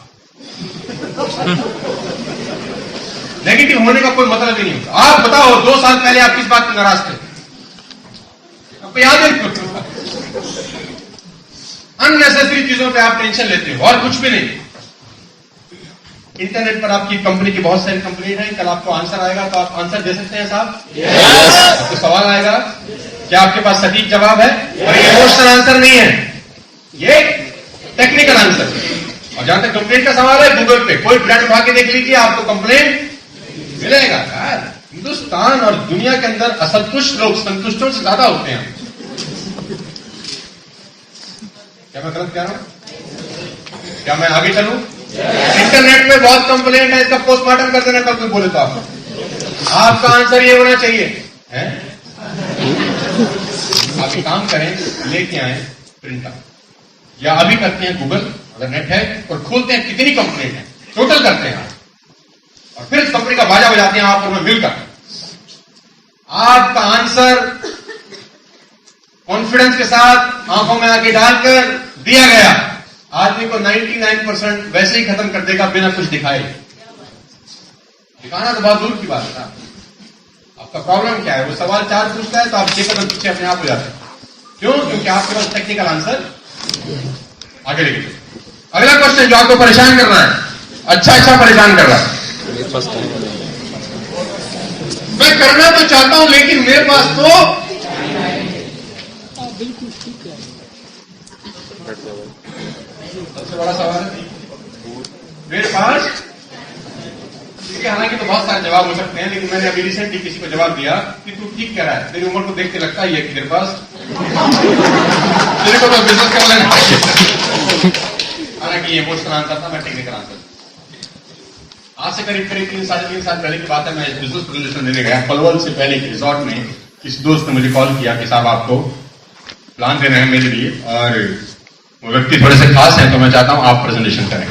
नेगेटिव होने का कोई मतलब ही नहीं होता। आप बताओ 2 साल पहले आप किस बात में नाराज थे? आपको याद है? अननेसेसरी चीजों पे आप टेंशन लेते हो और कुछ भी नहीं। इंटरनेट पर आपकी कंपनी की बहुत सारी कंप्लेंट है, कल आपको आंसर आएगा तो आप आंसर दे सकते हैं साहब? yes. आपको सवाल आएगा, क्या आपके पास सटीक जवाब है? और ये इमोशनल आंसर नहीं है, ये टेक्निकल आंसर। और जहां तक कंप्लेंट का सवाल है, गूगल पे कोई ब्रांड उठा के देख लीजिए, आपको कंप्लेंट मिलेगा। यार हिंदुस्तान और दुनिया के अंदर असंतुष्ट लोग संतुष्टों से ज्यादा होते हैं। क्या मैं गलत कह रहा हूं? क्या मैं आगे चलूं? इंटरनेट पे बहुत कंप्लेंट है, इसका पोस्टमार्टम कर देना कल कोई बोले तो आपका आंसर ये होना चाहिए है? आप एक काम करें, लेके आए प्रिंट आउट, या अभी करते हैं गूगल अगर नेट है और खोलते हैं कितनी कंप्लेंट है, टोटल करते हैं और फिर इस कंपनी का बाजा बजाते हैं आप और मैं मिलकर। आपका आंसर कॉन्फिडेंस के साथ आंखों में आके डालकर दिया गया, आदमी को 99% वैसे ही खत्म कर देगा बिना कुछ दिखाए। दिखाना तो बहुत दूर की बात है। आपका प्रॉब्लम क्या है? वो सवाल 4 पूछता है तो आप 6 कदम पीछे अपने आप हो जाते हैं। क्यों? क्योंकि आपके पास टेक्निकल आंसर आगे लेके चलो। अगला क्वेश्चन जो आपको परेशान कर रहा है, अच्छा परेशान कर रहा है, मैं करना तो चाहता हूं लेकिन मेरे पास तो सबसे बड़ा सवाल है मेरे पास। इसके हालांकि तो बहुत सारे जवाब हो सकते हैं, लेकिन मैंने अभी रिसेंटली किसी को जवाब दिया कि तू ठीक कह रहा है, तेरी उम्र को देख के लगता ही है कि तेरे पास तेरे को तो बिजनेस का वाला नहीं। हालांकि ये इमोशनल आंसर था, मैं टेक्निकल आंसर। आज से करीब 3 साल पहले की बात है, मैं बिजनेस प्रेजेंटेशन देने गया पलवल से पहले के रिजॉर्ट में। किसी दोस्त ने मुझे कॉल किया कि साहब आपको प्लान देना है मेरे लिए, और वो व्यक्ति थोड़े से खास हैं तो मैं चाहता हूं आप प्रेजेंटेशन करें।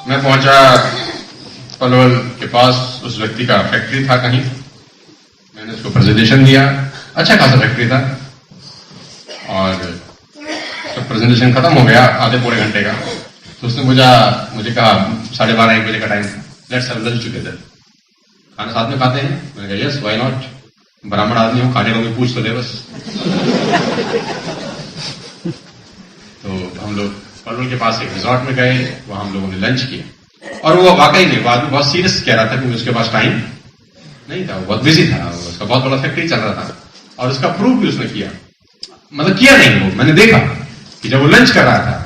मैं पहुंचा पलवल के पास, उस व्यक्ति का फैक्ट्री था कहीं, मैंने उसको प्रेजेंटेशन दिया। अच्छा खासा फैक्ट्री था, और जब प्रेजेंटेशन खत्म हो गया आधे पौने घंटे का, तो उसने मुझे कहा 12:30-1 बजे का time, let's have lunch together, खाना साथ में खाते हैं। मैंने कहा यस व्हाई नॉट, ब्राह्मण आदमी हूं, खाने को भी पूछ तो ले बस। तो हम लोग पलवल के पास एक रिजॉर्ट में गए, वहां हम लोगों ने लंच किया, और वो वाकई में बाद में बहुत सीरियस कह रहा था कि उसके पास टाइम नहीं था, वो बहुत बिजी था, उसका बहुत बड़ा फैक्ट्री चल रहा था, और उसका प्रूफ भी उसने किया, मतलब किया नहीं, वो मैंने देखा कि जब वो लंच कर रहा था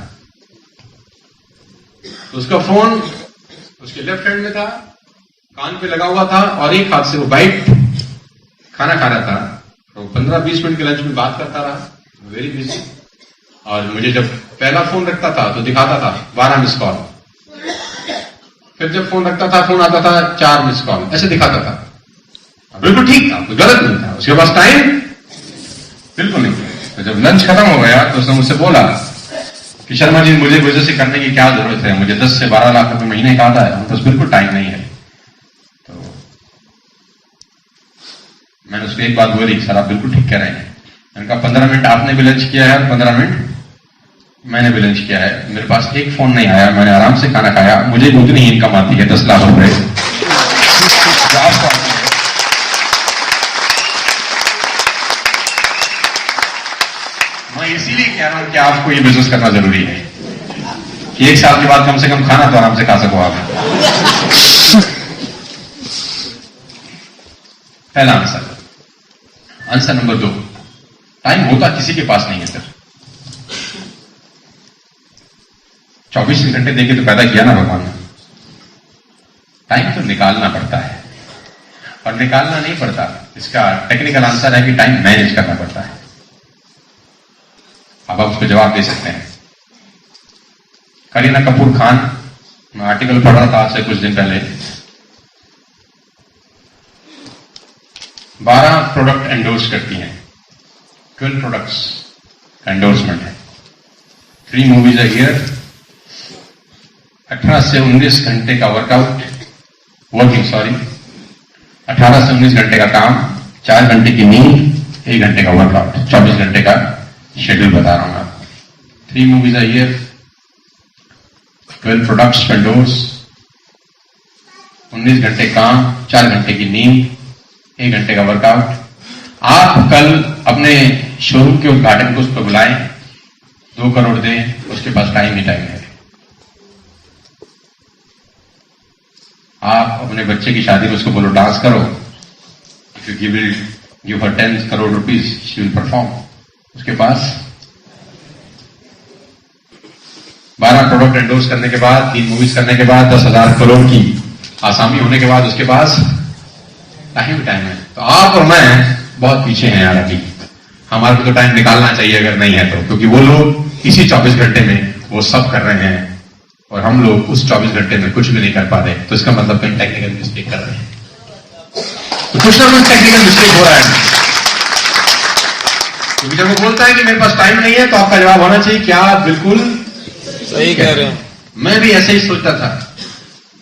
तो उसका फोन उसके लेफ्ट हैंड में था, कान पे लगा हुआ था, और एक हाथ से वो बाइट खाना खा रहा था। तो 15-20 मिनट के लंच में बात करता रहा, वेरी बिजी। और मुझे जब पहला फोन रखता था तो दिखाता था 12 मिस कॉल, फिर जब फोन रखता था फोन आता था 4 मिस कॉल, ऐसे दिखाता था। बिल्कुल ठीक था, कोई गलत नहीं था, उसके पास टाइम बिल्कुल नहीं था। तो जब लंच खत्म हो गया तो उसने मुझसे बोला कि शर्मा जी मुझे बिजनेस करने की क्या जरूरत है, मुझे 10 से 12 लाख रुपए महीने का आता है, मेरे पास बिल्कुल टाइम नहीं है। तो मैंने उसको एक बात बोली, सर आप बिल्कुल ठीक कह रहे हैं। मैंने कहा 15 मिनट आपने भी लंच किया है और 15 मिनट मैंने भी लंच किया है, मेरे पास एक फोन नहीं आया, मैंने आराम से खाना खाया, मुझे उतनी ही इनकम आती है 10 लाख रुपए। मैं इसीलिए कह रहा हूं कि आपको ये बिजनेस करना जरूरी है कि 1 साल के बाद कम से कम खाना तो आराम से खा सको आप। पहला आंसर नंबर 2, टाइम होता किसी के पास नहीं है सर। 24 घंटे देके तो पैदा किया ना भगवान ने, टाइम तो निकालना पड़ता है, और निकालना नहीं पड़ता, इसका टेक्निकल आंसर है कि टाइम मैनेज करना पड़ता है। अब आप उसको जवाब दे सकते हैं। करीना कपूर खान, मैं आर्टिकल पढ़ रहा था आज से कुछ दिन पहले, 12 प्रोडक्ट एंडोर्स करती हैं, 12 प्रोडक्ट्स का एंडोर्समेंट है, 3 मूवीज अ ईयर, 18 से 19 घंटे का वर्कआउट, 18 से 19 घंटे का काम, 4 घंटे की नींद, 1 घंटे का वर्कआउट, 24 घंटे का शेड्यूल बता रहा हूं आपको। 3 movies a year, 12 products endorse, 19 घंटे काम, 4 घंटे की नींद, 1 घंटे का वर्कआउट। आप कल अपने शोरूम के उद्घाटन को उस पर बुलाएं, 2 करोड़ दें, उसके पास टाइम ही टाइम है। आप अपने बच्चे की शादी में उसको बोलो डांस करो, if you give her 10 crore rupees she will perform, उसके पास 12 प्रोडक्ट एंडोर्स करने के बाद, 3 मूवीज करने के बाद, 10,000 करोड़ की आसामी होने के बाद उसके पास टाइम है। तो आप और मैं बहुत पीछे हैं यार अभी, हमारे को तो टाइम निकालना चाहिए अगर नहीं है तो, क्योंकि वो लोग इसी 24 घंटे में वो सब कर रहे हैं और हम लोग उस 24 घंटे में कुछ भी नहीं कर पा रहे। तो इसका मतलब कहीं टेक्निकल मिस्टेक कर रहे हैं, तो कुछ ना कुछ टेक्निकल मिस्टेक हो रहा है। क्योंकि जब वो बोलता है कि मेरे पास टाइम नहीं है, तो आपका जवाब होना चाहिए क्या आप बिल्कुल सही कह रहे हैं। मैं भी ऐसे ही सोचता था,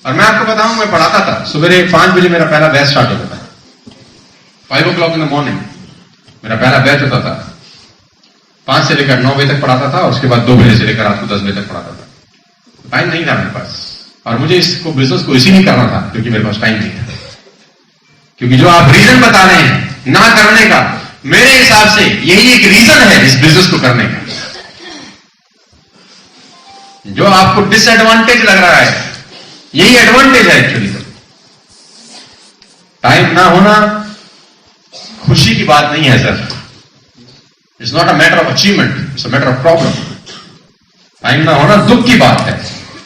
और मैं आपको बताऊं, मैं पढ़ाता था, सुबह 5 बजे मेरा पहला बैच स्टार्ट होता था, 5 o'clock इन द मॉर्निंग मेरा पहला बैच होता था। 5 से लेकर 9 बजे तक पढ़ाता था, उसके बाद 2 बजे से लेकर रात को 10 बजे तक पढ़ाता था। टाइम नहीं था मेरे पास, और मुझे इसको बिजनेस को इसीलिए करना था क्योंकि मेरे पास टाइम नहीं था। क्योंकि जो आप रीजन बता रहे हैं ना करने का, मेरे हिसाब से यही एक रीजन है इस बिजनेस को करने का। जो आपको डिसएडवांटेज लग रहा है, यही एडवांटेज है एक्चुअली। तो टाइम ना होना खुशी की बात नहीं है sir, it's not a matter of achievement, it's a matter of problem. Time ना होना दुख की बात है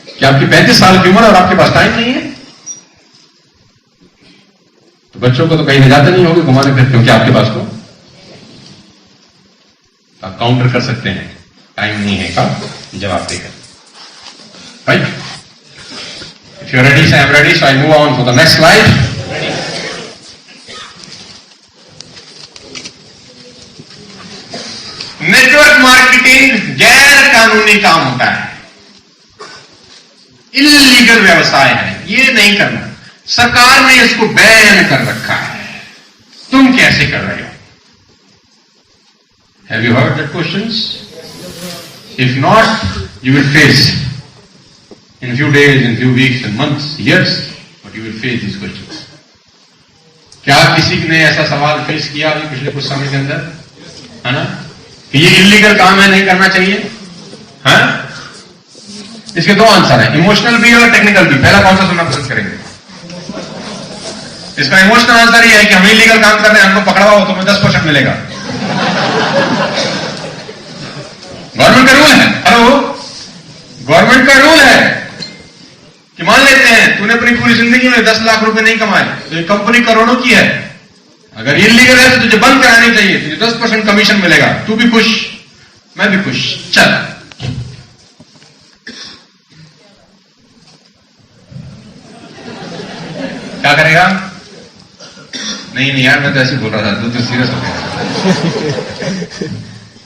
कि आपकी 35 साल की उम्र और आपके पास टाइम नहीं है। तो बच्चों को तो कहीं ले जाते नहीं होंगे घुमाने फिर, क्योंकि आपके पास तो आप काउंटर कर सकते हैं टाइम नहीं है का जवाब देकर, right. If you are ready, I am ready, so I move on for the next slide. Network marketing गैर कानूनी काम होता है, इल्लीगल व्यवसाय है, ये नहीं करना। सरकार ने इसको बैन कर रखा है, तुम कैसे कर रहे हो? Have you heard that questions? If not, you will face in few days, in few weeks, in months, years, but you will face this question. क्या किसी ने ऐसा सवाल फेस किया अभी पिछले कुछ समय के अंदर, है ना, कि ये इलीगल काम है, नहीं करना चाहिए? हाँ? इसके 2 आंसर हैं, इमोशनल भी और टेक्निकल भी। पहला कौन सा सुनना पसंद करेंगे? इसका इमोशनल आंसर ये है कि हम इलीगल काम कर रहे हैं, हमको पकड़वाओ तो हमें 10% मिलेगा। गवर्नमेंट का रूल है, हेलो, गवर्नमेंट का रूल है कि मान लेते हैं तूने अपनी पूरी जिंदगी में 10 लाख रुपए नहीं कमाए, तो ये कंपनी करोड़ों की है, अगर इलीगल है तो तुझे बंद करानी चाहिए, तुझे 10% कमीशन मिलेगा, तू भी खुश, मैं भी खुश, चल। क्या करेगा? नहीं यार, मैं तो ऐसे बोल रहा था, तू तो सीरियस हो गया।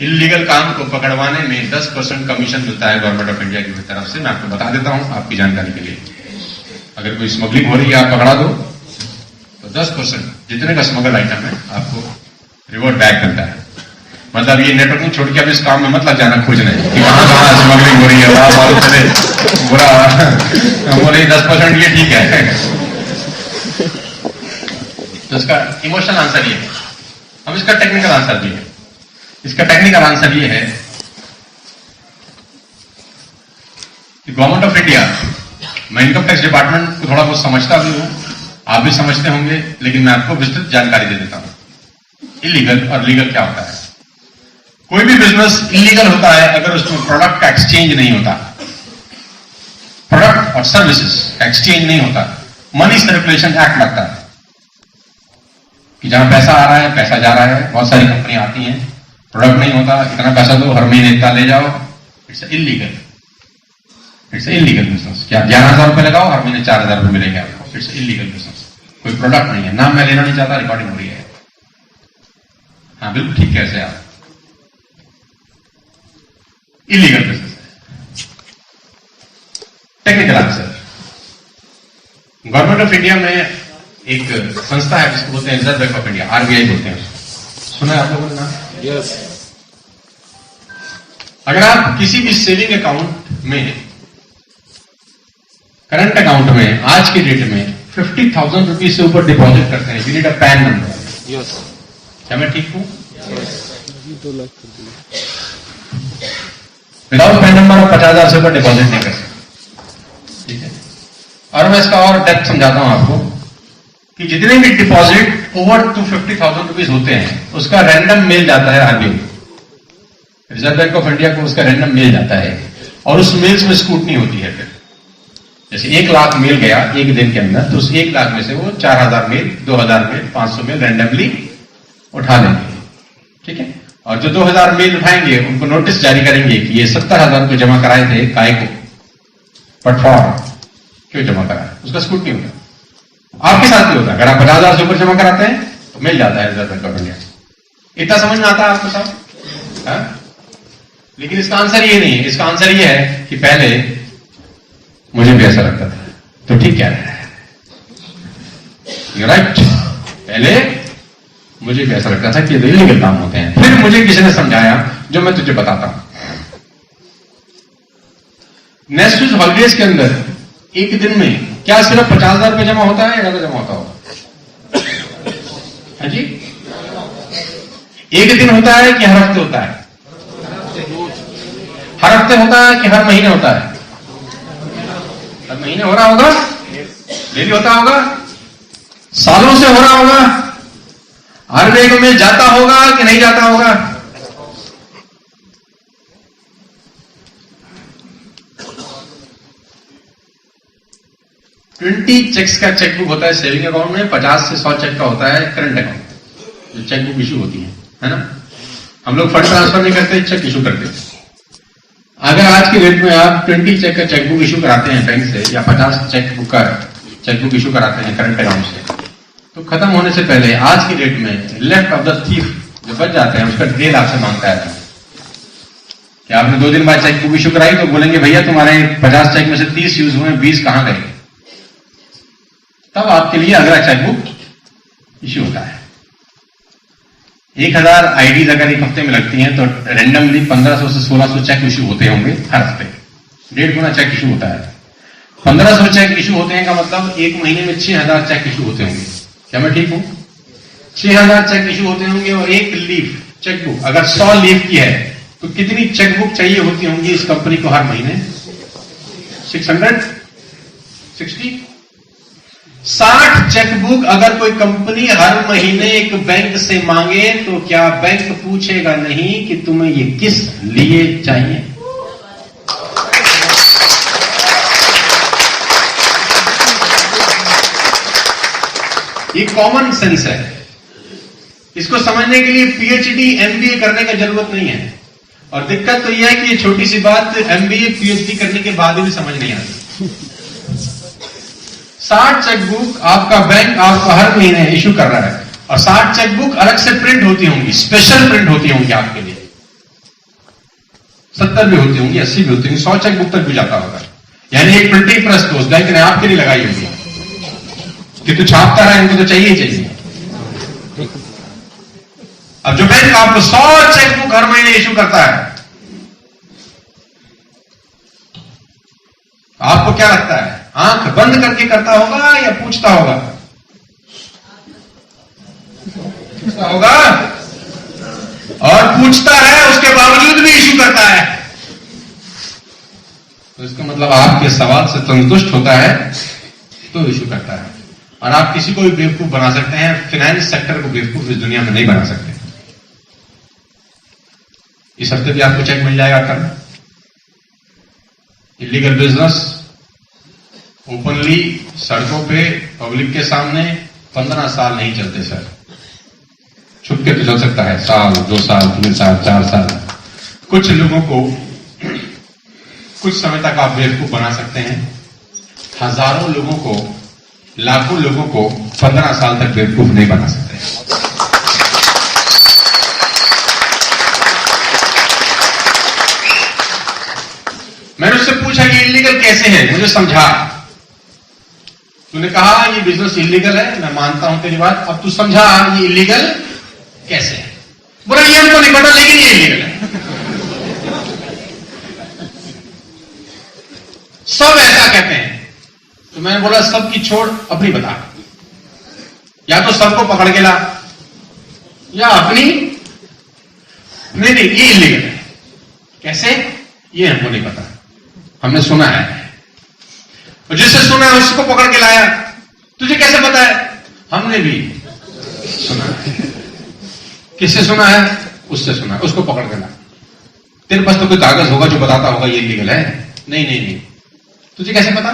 इलीगल काम को पकड़वाने में 10% कमीशन मिलता है गवर्नमेंट ऑफ इंडिया की तरफ से। मैं आपको बता देता हूं आपकी जानकारी के लिए, अगर कोई स्मगलिंग हो रही है, आप पकड़ा दो तो 10% जितने का स्मगल आइटम है आपको रिवॉर्ड बैक मिलता है। मतलब ये नेटवर्किंग छोड़ के अब इस काम में मत लग जाना खोजने कि कहां कहां स्मगलिंग हो रही है, वहां मालूम चले बुरा बोले 10% ये ठीक है। तो इसका इमोशनल आंसर ये है। अब इसका टेक्निकल आंसर भी है। इसका टेक्निकल आंसर ये है कि गवर्नमेंट ऑफ इंडिया, मैं इनकम टैक्स डिपार्टमेंट को थोड़ा बहुत समझता भी हूं, आप भी समझते होंगे, लेकिन मैं आपको विस्तृत जानकारी दे देता हूं इलीगल और लीगल क्या होता है। कोई भी बिजनेस इलीगल होता है अगर उसमें प्रोडक्ट का एक्सचेंज नहीं होता, प्रोडक्ट और सर्विसेज का एक्सचेंज नहीं होता, मनी सर्कुलेशन एक्ट लगता है कि जहां पैसा आ रहा है पैसा जा रहा है। बहुत सारी कंपनियां आती हैं, प्रोडक्ट नहीं होता, इतना पैसा दो, हर महीने इतना ले जाओ, it's illegal, it's illegal business. क्या 11,000 रुपए लगाओ, हर महीने 4,000 रुपए मिलेंगे आपको, इट्स इलीगल बिजनेस। कोई प्रोडक्ट नहीं है, नाम मैं लेना नहीं चाहता, रिकॉर्डिंग हो रही है। हाँ बिल्कुल ठीक कैसे आप इलीगल बिजनेस है। Technical answer, government of India में एक संस्था है जिसको बोलते हैं reserve bank of India, RBI बोलते हैं उसको। सुना है आप लोगों ने नाम? यस। अगर आप किसी भी सेविंग अकाउंट में, करंट अकाउंट में आज की डेट में 50,000 रुपीज से ऊपर डिपॉजिट करते हैं, you need a pan number. Yes. क्या मैं ठीक हूं? 2 लाख कर दिए। विदाउट पैन नंबर आप 50,000 से ऊपर डिपॉजिट नहीं कर सकते, ठीक है। और मैं इसका और डेप्थ समझाता हूं आपको कि जितने भी डिपॉजिट ओवर टू 50,000 रुपीज होते हैं उसका रैंडम मेल जाता है RBI, reserve bank of India को उसका रैंडम मेल जाता है, और उस मेल्स में स्क्रूटनी होती है। फिर जैसे 1 लाख मेल गया एक दिन के अंदर, तो उस 1 लाख में से वो 4,000 मेल, 2,000 मेल, 500 मेल रैंडमली उठा लेंगे, ठीक है। और जो 2,000 मेल उठाएंगे उनको नोटिस जारी करेंगे कि ये 70,000 को जमा कराए थे, काय को, बट फॉर क्यों जमा कराए, उसका स्क्रूटनी होता है। आपके साथ भी होता है, अगर आप 50,000 से ऊपर जमा कराते हैं तो मिल जाता है रिजर्व बैंक ऑफ इंडिया। इतना समझ में आता है आपको साहब? लेकिन इसका आंसर ये नहीं है, इसका आंसर ये है कि पहले मुझे भी ऐसा लगता था। तो ठीक कह रहा है, राइट, पहले मुझे भी ऐसा लगता था कि इलीगल काम होते हैं। फिर मुझे किसी ने समझाया, जो मैं तुझे बताता हूं। नेशनल हॉलीडेज के अंदर एक दिन में क्या सिर्फ 50,000 रुपये जमा होता है या ज्यादा जमा होता होगा? हाँ जी, एक दिन होता है कि हर हफ्ते होता है? हर हफ्ते होता है कि हर महीने होता है? हर महीने हो रहा होगा, डेली होता होगा, सालों से हो रहा होगा, हर बैंक में जाता होगा कि नहीं जाता होगा? ट्वेंटी चेक्स का चेकबुक होता है सेविंग अकाउंट में, 50 से 100 चेक का होता है करंट अकाउंट, जो चेकबुक इशू होती है ना। हम लोग फंड ट्रांसफर नहीं करते, चेक इशू करते। अगर आज की डेट में आप 20 चेक का चेकबुक इशू कराते हैं बैंक से, या 50 चेकबुक इशू कराते हैं करंट अकाउंट से, तो खत्म होने से पहले आज की डेट में लेफ्ट ऑफ द थीफ जो बच जाते हैं उसका डिटेल आपसे मांगता है कि आपने 2 दिन बाद चेकबुक इशू कराई, तो बोलेंगे भैया तुम्हारे 50 चेक में से 30 यूज हुए, 20 कहां गए? तब आपके लिए अगला चेकबुक इश्यू होता है। 1000 आईडीज अगर एक हफ्ते में लगती हैं तो रैंडमली 1500 से 1600 चेक इशू होते होंगे हर हफ्ते, 1.5 गुना चेक इशू होता है। 1500 चेक इशू होते हैं का मतलब एक महीने में 6000 चेक इशू होते होंगे। क्या मैं ठीक हूं? 6000 चेक इशू होते होंगे, और एक लीफ चेकबुक अगर 100 लीफ की है तो कितनी चेकबुक चाहिए होती होंगी इस कंपनी को हर महीने? 660 चेकबुक अगर कोई कंपनी हर महीने एक बैंक से मांगे तो क्या बैंक पूछेगा नहीं कि तुम्हें ये किस लिए चाहिए? ये कॉमन सेंस है, इसको समझने के लिए पीएचडी एमबीए करने की जरूरत नहीं है। और दिक्कत तो यह है कि ये छोटी सी बात एमबीए पीएचडी करने के बाद भी समझ नहीं आती। 60 चेकबुक आपका बैंक आपको हर महीने इशू कर रहा है, और 60 चेकबुक अलग से प्रिंट होती होंगी, स्पेशल प्रिंट होती होंगी आपके लिए। 70 भी होती होंगी, 80 भी होती होंगी, 100 चेकबुक तक भी जाता होगा। यानी एक प्रिंटिंग प्रेस तो उस बैंक ने आपके लिए लगाई होगी कि तू छापता रहा, इनको तो चाहिए ही चाहिए। अब जो बैंक आपको 100 चेकबुक हर महीने इशू करता है, आपको क्या लगता है, आंख बंद करके करता होगा या पूछता होगा? पूछता होगा, और पूछता है उसके बावजूद भी इशू करता है, तो इसका मतलब आपके सवाल से संतुष्ट होता है तो इशू करता है। और आप किसी को भी बेवकूफ बना सकते हैं, फाइनेंस सेक्टर को बेवकूफ इस दुनिया में नहीं बना सकते। इस हफ्ते भी आपको चेक मिल जाएगा कल। इलीगल बिजनेस ओपनली सड़कों पे पब्लिक के सामने 15 साल नहीं चलते सर, छुप के तो चल सकता है, साल, 2 साल, 3 साल, 4 साल। कुछ लोगों को कुछ समय तक आप बेवकूफ बना सकते हैं, हजारों लोगों को, लाखों लोगों को 15 साल तक बेवकूफ नहीं बना सकते। मैंने उससे पूछा ये इलीगल कैसे है, मुझे समझा। तूने कहा ये बिजनेस इलीगल है, मैं मानता हूं तेरी बात, अब तू समझा ये इलीगल कैसे है। बोला ये हमको नहीं पता लेकिन ये इलीगल है। सब ऐसा कहते हैं। तो मैंने बोला सबकी छोड़, अपनी बता, या तो सबको पकड़ के ला या अपनी। नहीं ये इलीगल है। कैसे, ये हमको नहीं पता, हमने सुना है। और जिससे सुना है उसको पकड़ के लाया। तुझे कैसे पता है? हमने भी सुना है। किससे सुना है? उससे सुना है, उसको पकड़ के ला। तेरे पास तो कोई कागज होगा जो बताता होगा ये इलीगल है। नहीं, तुझे कैसे पता?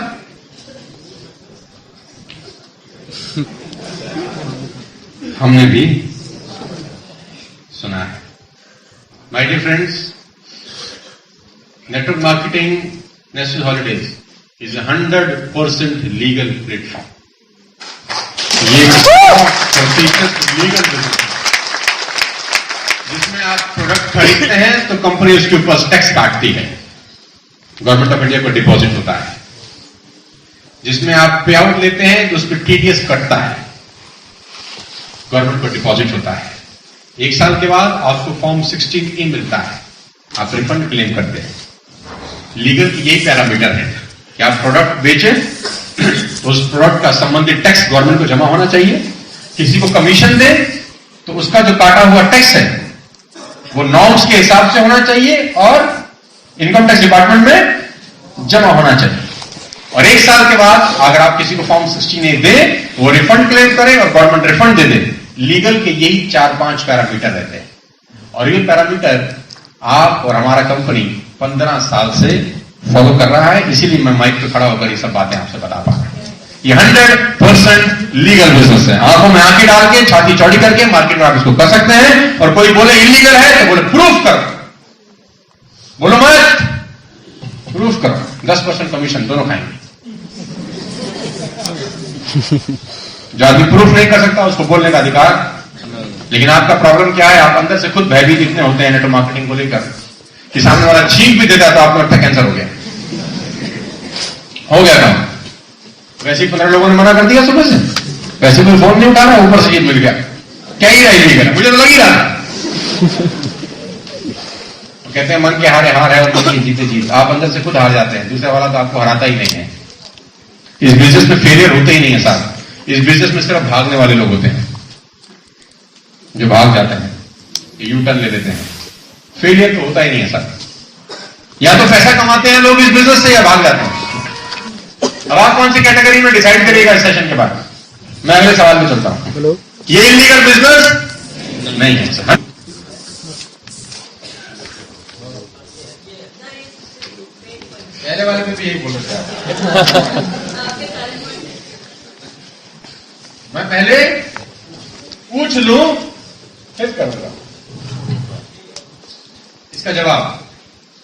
हमने भी सुना है। My dear friends, network marketing national holidays is 100% legal platform. ये 100% लीगल बिजनेस जिसमें आप प्रोडक्ट खरीदते हैं तो कंपनी उसके ऊपर टैक्स काटती है, गवर्नमेंट ऑफ इंडिया को डिपॉजिट होता है। जिसमें आप पे आउट लेते हैं तो उस पर टीडीएस कटता है, गवर्नमेंट को डिपॉजिट होता है। 1 साल के बाद आपको फॉर्म 16E मिलता है, आप रिफंड क्लेम करते हैं। लीगल की यही पैरामीटर है कि आप प्रोडक्ट बेचें तो उस प्रोडक्ट का संबंधित टैक्स गवर्नमेंट को जमा होना चाहिए। किसी को कमीशन दे तो उसका जो काटा हुआ टैक्स है वो नॉर्म्स के हिसाब से होना चाहिए और इनकम टैक्स डिपार्टमेंट में जमा होना चाहिए। और 1 साल के बाद अगर आप किसी को फॉर्म 16A दे, वो रिफंड क्लेम करे और गवर्नमेंट रिफंड दे दे। लीगल के यही 4-5 पैरामीटर रहते हैं और ये पैरामीटर आप और हमारा कंपनी 15 साल से फॉलो कर रहा है। इसीलिए मैं माइक पे खड़ा होकर ये सब बातें आपसे बता पा रहा हूं। ये 100% लीगल बिजनेस है। आंखों में आंखें डाल के, छाती चौड़ी करके मार्केट में आप इसको कर सकते हैं। और कोई बोले इलीगल है तो बोले प्रूफ करो, बोलो मत, प्रूफ करो, 10% कमीशन दोनों खाएंगे। जो आदमी प्रूफ नहीं कर सकता उसको बोलने का अधिकार। लेकिन आपका प्रॉब्लम क्या है, आप अंदर से खुद भयभीत इतने होते हैं नेटवर्क मार्केटिंग को लेकर कि सामने वाला छींक भी देता है तो आपको लगता है कैंसर हो गया काम। वैसे ही 15 लोगों ने मना कर दिया सुबह से, वैसे कोई फोन नहीं उठा रहा, ऊपर से जीत मिल गया। क्या ही रही गया, मुझे तो लग ही रहा था। कहते हैं मन के हारे हार है और मन की जीते जीत। आप अंदर से खुद हार जाते हैं, दूसरे वाला तो आपको हराता ही नहीं है। इस बिजनेस में फेलियर होते ही नहीं है साहब। इस बिजनेस में सिर्फ भागने वाले लोग होते हैं जो भाग जाते हैं, यू टर्न ले लेते हैं। फेलियर तो होता ही नहीं है सर। या तो पैसा कमाते हैं लोग इस बिजनेस से या भाग जाते हैं। अब आप कौन सी कैटेगरी में डिसाइड करिएगा इस सेशन के बाद। मैं अगले सवाल में चलता हूं। हेलो, ये इलीगल बिजनेस नहीं है सर। पहले वाले में भी यही बोल रहे थे। मैं पहले पूछ लूं फिर करूंगा। इसका जवाब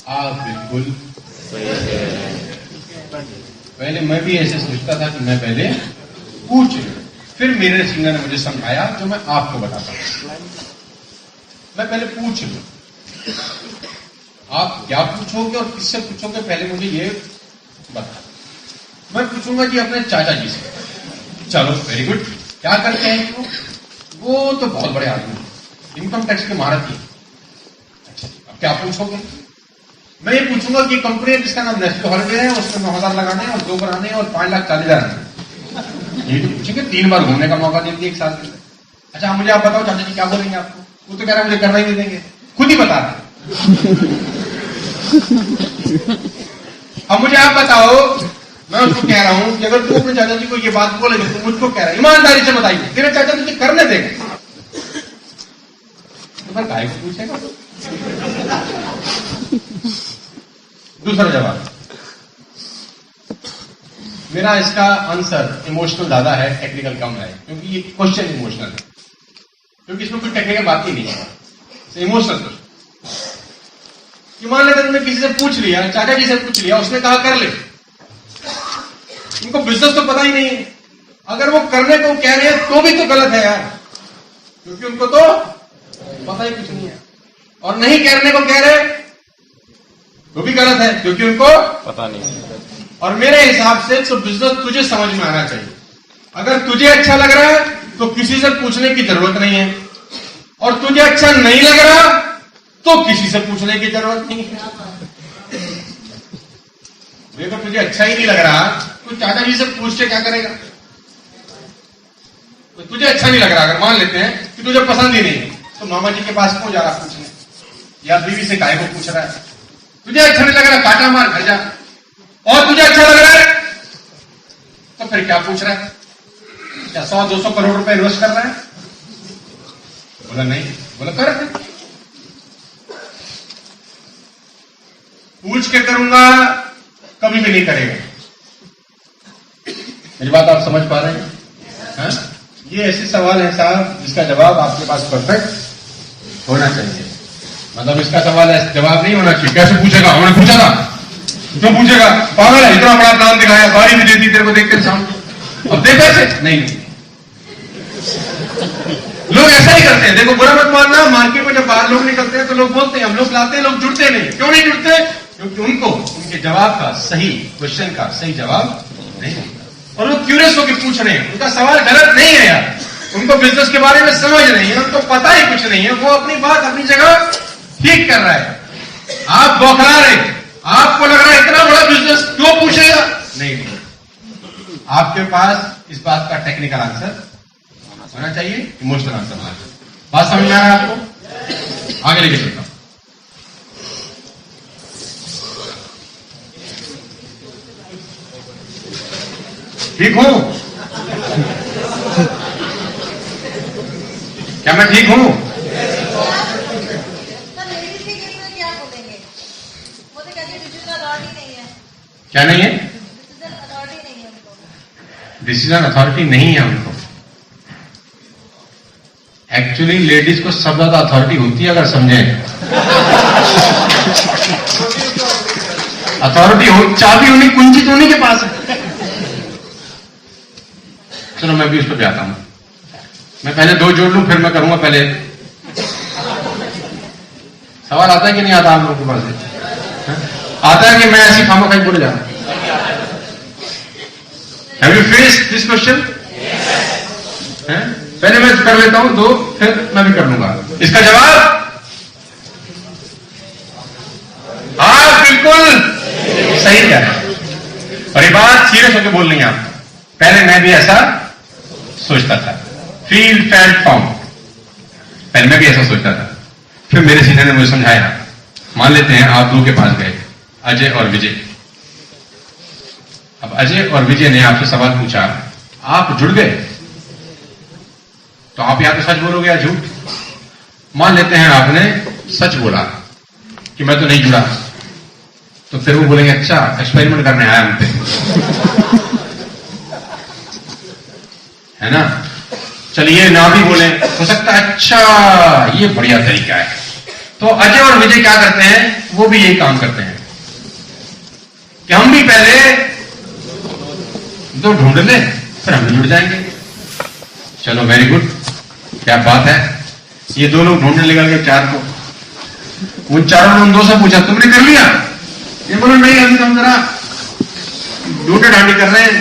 आप बिल्कुल पहले मैं भी ऐसे सोचता था कि मैं पहले पूछ लूं फिर मेरे सिंगर ने मुझे समझाया जो मैं आपको बताता हूं। मैं पहले पूछ लूं, आप क्या पूछोगे और किससे पूछोगे पहले मुझे ये बता। मैं पूछूंगा जी अपने चाचा जी से। चलो वेरी गुड, क्या करते हैं वो तो बहुत बड़े आदमी, इनकम टैक्स के महारथी। अच्छा, अब क्या पूछोगे? मैं ये पूछूंगा कि कंपनी जिसका नाम नेशनल हॉलीडे है उसमें 9,000 लगाने हैं और 2 बनाने हैं और 5,40,000 ये तो पूछेंगे। 3 बार घूमने का मौका देंगे 1 साल के लिए। अच्छा मुझे आप बताओ चाचा जी क्या बोलेंगे आपको? वो तो कह रहा है मुझे करना ही नहीं देंगे, खुद ही बता रहे। अब मुझे आप बताओ, मैं उसको कह रहा हूं कि अगर तू अपने चाचा जी को ये बात बोलेगा तो मुझको कह रहा है ईमानदारी से बताइए तेरे चाचा तुझे करने देंगे तो फिर काहे को पूछेगा? दूसरा जवाब मेरा इसका आंसर इमोशनल ज्यादा है, टेक्निकल कम है, क्योंकि ये क्वेश्चन इमोशनल है, क्योंकि इसमें कोई टेक्निकल बात ही नहीं है, इमोशनल क्वेश्चन। मान लेते तुमने किसी से पूछ लिया, चाचा जी से पूछ लिया, उसने कहा कर ले, उनको बिजनेस तो पता ही नहीं है। अगर वो करने को कह रहे हैं तो भी तो गलत है यार, क्योंकि उनको तो पता ही कुछ नहीं है। और नहीं करने को कह रहे वो भी गलत है, क्योंकि उनको पता नहीं। और मेरे हिसाब से तो बिजनेस तुझे समझ में आना चाहिए। अगर तुझे अच्छा लग रहा है तो किसी से पूछने की जरूरत नहीं है, और तुझे अच्छा नहीं लग रहा तो किसी से पूछने की जरूरत नहीं है। देखो तुझे अच्छा ही नहीं लग रहा तो चाचा जी से पूछ के क्या करेगा? तो तुझे अच्छा नहीं लग रहा, अगर मान लेते हैं कि तुझे पसंद ही नहीं है, तो मामा जी के पास क्यों जा रहा पूछने, या बीवी से काहे को पूछ रहा है? तुझे अच्छा नहीं लग रहा, काटा मार घर जा। और तुझे अच्छा लग रहा है तो फिर क्या पूछ रहा है? क्या 100-200 करोड़ रुपए इन्वेस्ट कर रहा है? बोला नहीं। बोला कर, पूछ के करूंगा कभी भी नहीं करेगा। मेरी बात आप समझ पा रहे हैं? हाँ? ये ऐसे सवाल है साहब जिसका जवाब आपके पास परफेक्ट होना चाहिए। मतलब इसका सवाल है, जवाब नहीं होना चाहिए कैसे पूछेगा, हमने पूछा था क्यों पूछेगा, पागल है, इतना बड़ा प्लान दिखाया, गाड़ी भी दे दी तेरे को देख के सामने, अब दे पैसे नहीं। लोग ऐसा ही करते हैं। देखो बुरा मत मानना, मार्केट में जब बाहर लोग निकलते हैं तो लोग बोलते हैं हम लोग लाते हैं, लोग जुड़ते नहीं। क्यों नहीं जुड़ते? क्योंकि उनको उनके जवाब का सही, क्वेश्चन का सही जवाब नहीं होता, और वो क्यूरियस होकर पूछ रहे हैं। उनका सवाल गलत नहीं है यार, उनको बिजनेस के बारे में समझ नहीं है, उनको पता ही कुछ नहीं है, वो अपनी बात अपनी जगह ठीक कर रहा है। आप बौखला रहे, आपको लग रहा है इतना बड़ा बिजनेस क्यों पूछेगा? नहीं, आपके पास इस बात का टेक्निकल आंसर होना चाहिए, इमोशनल आंसर होना चाहिए। बात समझ में आ रहा है आपको? आगे लेके चलता हूं। ठीक हूं? क्या मैं ठीक हूं? क्या नहीं है? डिसीजन अथॉरिटी नहीं है उनको। एक्चुअली लेडीज को सब ज्यादा अथॉरिटी होती है, अगर समझे। अथॉरिटी हो, चाबी उन्हीं, कुंजी तो उन्हीं के पास है। चलो मैं भी उस पर भी आता हूं। मैं पहले 2 जोड़ लूं फिर मैं करूंगा। पहले सवाल आता है कि नहीं आता आप लोगों के पास? आता है कि मैं ऐसी खामोखाई बोले जा रहा हूं? Have you faced this question? पहले मैं कर लेता हूं 2, फिर मैं भी कर लूंगा। इसका जवाब हाँ, बिल्कुल सही है। और ये बात सीरियस होकर बोल रही है आप। पहले मैं भी ऐसा सोचता था, फील फेल्ट फाउंड, पहले मैं भी ऐसा सोचता था। फिर मेरे सीनियर ने मुझे समझाया, मान लेते हैं आप 2 के पास गए, अजय और विजय। अब अजय और विजय ने आपसे सवाल पूछा, आप जुड़ गए, तो आप या तो सच बोलोगे या झूठ। मान लेते हैं आपने सच बोला कि मैं तो नहीं जुड़ा, तो फिर वो बोलेंगे अच्छा एक्सपेरिमेंट करने आया हम पे, है ना। चलिए ना भी बोले, हो सकता है अच्छा ये बढ़िया तरीका है। तो अजय और विजय क्या करते हैं, वो भी यही काम करते हैं कि हम भी पहले तो ढूंढ ले, फिर हम भी जुड़ जाएंगे। चलो वेरी गुड, क्या बात है। ये 2 लोग ढूंढने निकल गए 4 को। उन 4 ने उन 2 से पूछा तुमने कर लिया? ये बोलो नहीं, अभी तो हम जरा ढूंढे ढांडी कर रहे हैं,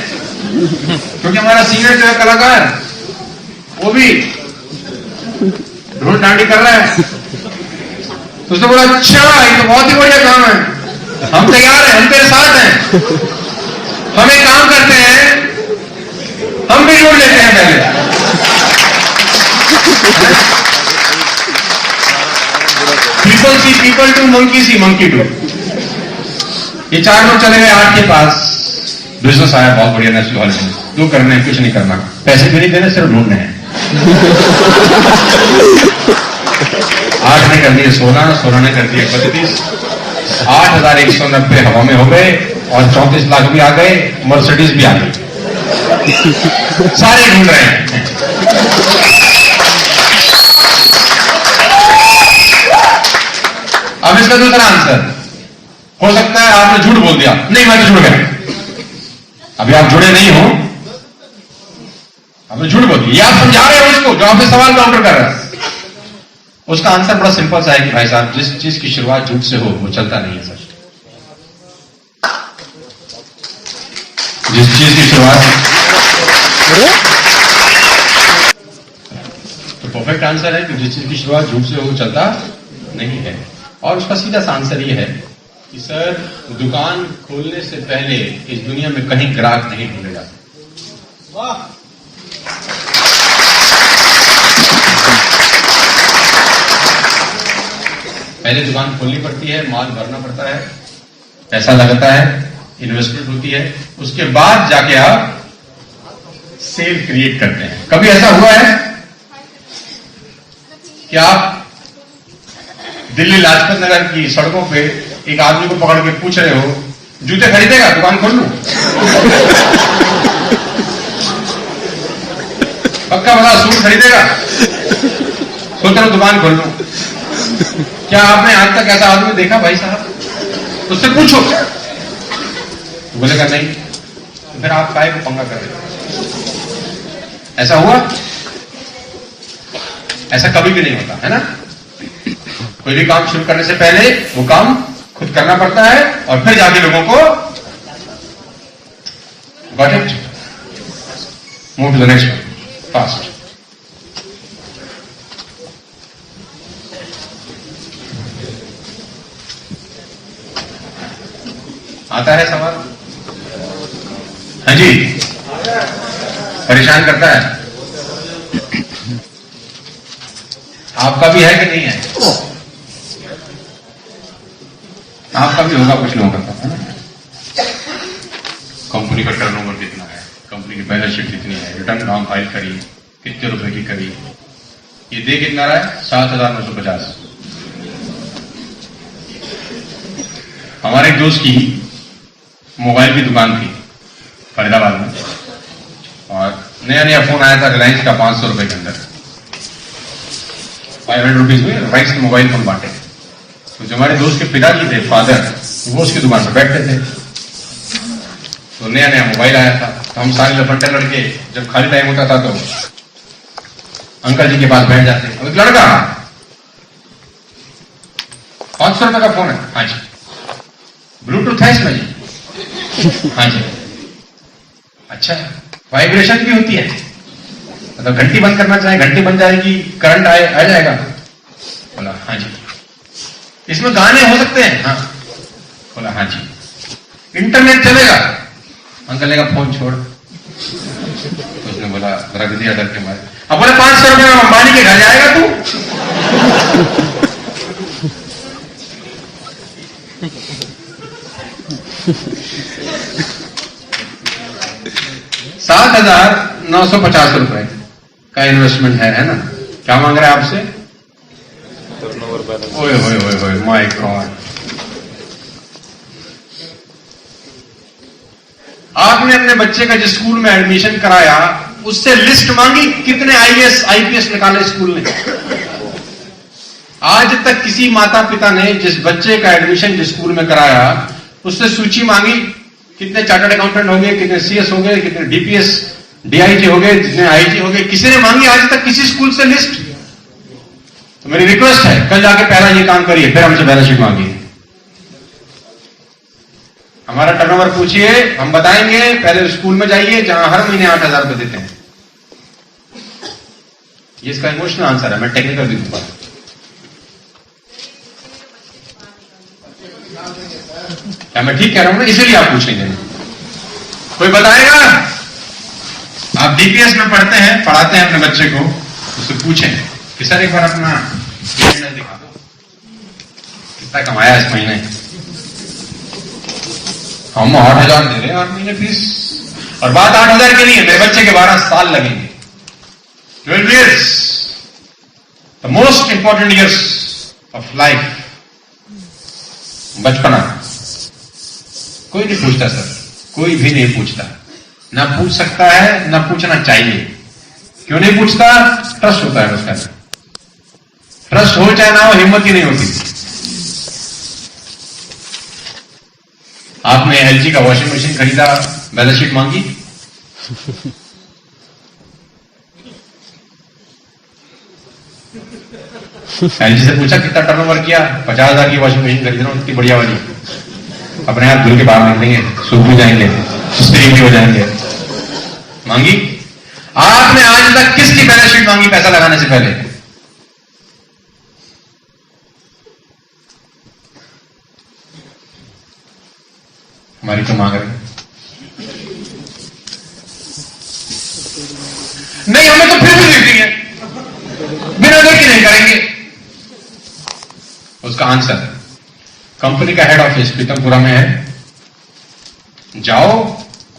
क्योंकि हमारा सीनियर जो है कलाकार वो भी ढूंढ ढांडी कर रहा है। तो उसने बोला अच्छा ये तो बहुत ही बढ़िया काम है, हम तैयार हैं, हम तेरे साथ हैं। हम एक काम करते हैं, हम भी जोड़ लेते हैं पहले। People see people too, monkey see monkey too. ये 4 लोग चले गए 8 के पास। बिजनेस आया बहुत बढ़िया नेशनल हॉलिडे, क्यों करना है, कुछ नहीं करना, पैसे भी नहीं देने, सिर्फ ढूंढने हैं। 8 ने कर दिए 16, 16 ने कर दिए 35, 8,190 हवा में हो गए, और 34 लाख भी आ गए, मर्सिडीज भी आ गई। सारे ढूंढ रहे हैं। अब इसका दूसरा आंसर हो सकता है आपने झूठ बोल दिया, नहीं मैं तो जुड़ गया। अभी आप जुड़े नहीं हो, आपने झूठ बोल दिया, आप समझा रहे हो उसको जो आपसे सवाल काउंटर कर रहा है। उसका आंसर बड़ा सिंपल सा है कि भाई साहब जिस चीज की शुरुआत झूठ से हो वो चलता नहीं है सर। जिस चीज की शुरुआत, तो परफेक्ट आंसर है कि जिस चीज की शुरुआत झूठ से हो चलता नहीं है। और उसका सीधा सा आंसर ये है कि सर, दुकान खोलने से पहले इस दुनिया में कहीं ग्राहक नहीं ढूंढे जाते। पहले दुकान खोलनी पड़ती है, माल भरना पड़ता है, पैसा लगता है, इन्वेस्टमेंट होती है, उसके बाद जाके आप सेल क्रिएट करते हैं। कभी ऐसा हुआ है कि आप दिल्ली लाजपत नगर की सड़कों पे एक आदमी को पकड़ के पूछ रहे हो, जूते खरीदेगा, दुकान खोल लूं? पक्का बता, सूट खरीदेगा? सोच रहा हूं दुकान खोल लूं। क्या आपने आज तक ऐसा आदमी देखा भाई साहब? उससे पूछो। तो बोलेगा नहीं। तो फिर आप काहे को पंगा कर रहे हो? ऐसा हुआ? ऐसा कभी भी नहीं होता है ना। कोई भी काम शुरू करने से पहले वो काम खुद करना पड़ता है और फिर जाके लोगों को got it, move to the next one fast. आता है सवाल? हाँ जी, परेशान करता है? आपका भी है कि नहीं है? आपका भी होगा कुछ लोगों का, है ना। कंपनी का टर्नओवर कितना है, कंपनी की बैलेंस शीट कितनी है, रिटर्न नाम फाइल करी, कितने रुपए की करी, ये दे कितना रहा है? 7,950। हमारे एक दोस्त की मोबाइल की दुकान थी फरीदाबाद में, और नया नया फोन आया था रिलायंस का 500 रुपए के अंदर, 500 रुपीज में रिलायंस के मोबाइल फोन बांटे। तो जो हमारे दोस्त के पिताजी थे, फादर, वो उसकी दुकान पर बैठते थे। तो नया नया मोबाइल आया था, तो हम सारे लफंटे लड़के जब खाली टाइम होता था तो अंकल जी के पास बैठ जाते। अब लड़का 500 रुपए का फोन है? हाँ जी। ब्लूटूथ है इसमें? जी हाँ जी। अच्छा, वाइब्रेशन भी होती है, मतलब घंटी बंद करना चाहे घंटी बन जाएगी, करंट आ जाएगा? बोला हाँ जी। इसमें गाने हो सकते हैं? हाँ। बोला हाँ जी। इंटरनेट चलेगा? अंकल ने कहा फोन छोड़। तो उसने बोला, रख दिया डर के मारे। अब बोले 500 रुपए में अंबानी के घर जाएगा तू? 7,950 रुपए का इन्वेस्टमेंट है ना। क्या मांग रहा है आपसे? ओए ओए ओए ओए माय गॉड। आपने अपने बच्चे का जिस स्कूल में एडमिशन कराया उससे लिस्ट मांगी, कितने आईएएस आईपीएस निकाले स्कूल ने? आज तक किसी माता पिता ने जिस बच्चे का एडमिशन जिस स्कूल में कराया उससे सूची मांगी, कितने चार्टर्ड अकाउंटेंट हो गए, कितने सीएस हो गए, कितने डीपीएस डीआईजी हो गए, कितने आईजी हो गए? किसी ने मांगी आज तक किसी स्कूल से लिस्ट? तो मेरी रिक्वेस्ट है, कल जाके पहला ये काम करिए, फिर हमसे बैलेंस शीट मांगिए। हमारा टर्नओवर पूछिए, हम बताएंगे। पहले स्कूल में जाइए जहां हर महीने 8,000 रुपए देते हैं। ये इसका इमोशनल आंसर है, मैं टेक्निकल भी दूंगा। क्या मैं ठीक कह रहा हूं ना? इसीलिए आप पूछेंगे। कोई बताएगा? आप डीपीएस में पढ़ते हैं, पढ़ाते हैं अपने बच्चे को, उससे पूछें कि सर एक बार अपना दिखा दो, कितना कमाया इस महीने? हम 8,000 दे रहे हैं हर महीने फीस। और बात 8,000 की नहीं है, मेरे बच्चे के 12 साल लगेंगे, 12 years, the most important years of life. बचपना कोई नहीं पूछता सर, कोई भी नहीं पूछता, ना पूछ सकता है, ना पूछना चाहिए। क्यों नहीं पूछता? ट्रस्ट होता है उसका। ट्रस्ट हो चाहे ना हो, हिम्मत ही नहीं होती। आपने एलजी का वॉशिंग मशीन खरीदा, बैलेंस शीट मांगी? एलजी से पूछा कितना टर्नओवर किया? 50,000 की वॉशिंग मशीन खरीद रहा हूं, इतनी बढ़िया वाली। अपने हाथ धुल के बाहर निकलेंगे, सूख भी जाएंगे, स्त्री भी हो जाएंगे। मांगी? आपने आज तक किसकी बैलेंस शीट मांगी पैसा लगाने से पहले? हमारी तो मांग रहे नहीं, हमें तो फिर भी देख रही है, बिना देखे नहीं करेंगे। उसका आंसर कंपनी का हेड ऑफिस पीतमपुरा में है, जाओ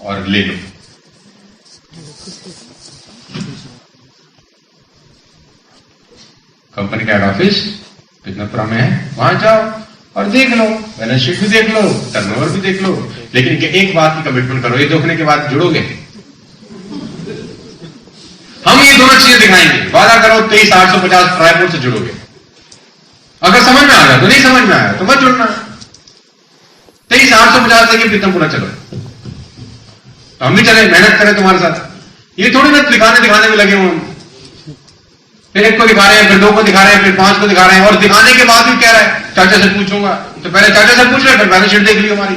और ले लो। कंपनी का हेड ऑफिस पीतमपुरा में है, वहां जाओ और देख लो, बैलेंस शीट भी देख लो, टर्नओवर भी देख लो, लेकिन एक बात की कमिटमेंट करो, ये देखने के बाद जुड़ोगे। हम ये दोनों चीजें दिखाएंगे, वादा करो 23,850 ट्राईपोर्ट से जुड़ोगे। अगर समझ में आ गया तो, नहीं समझ में आया तो मत जुड़ना। 23,850 लेके पीतमपुरा चलो, तो हम भी चले, मेहनत करें तुम्हारे साथ। ये थोड़ी ना दिखाने में लगे हुए, फिर एक को दिखा रहे हैं, फिर 2 को दिखा रहे हैं, फिर 5 को दिखा रहे हैं, और दिखाने के बाद भी कह रहा है चाचा से पूछूंगा। तो पहले चाचा से पूछ रहे, फिर बैलेंस शीट देख लियो हमारी।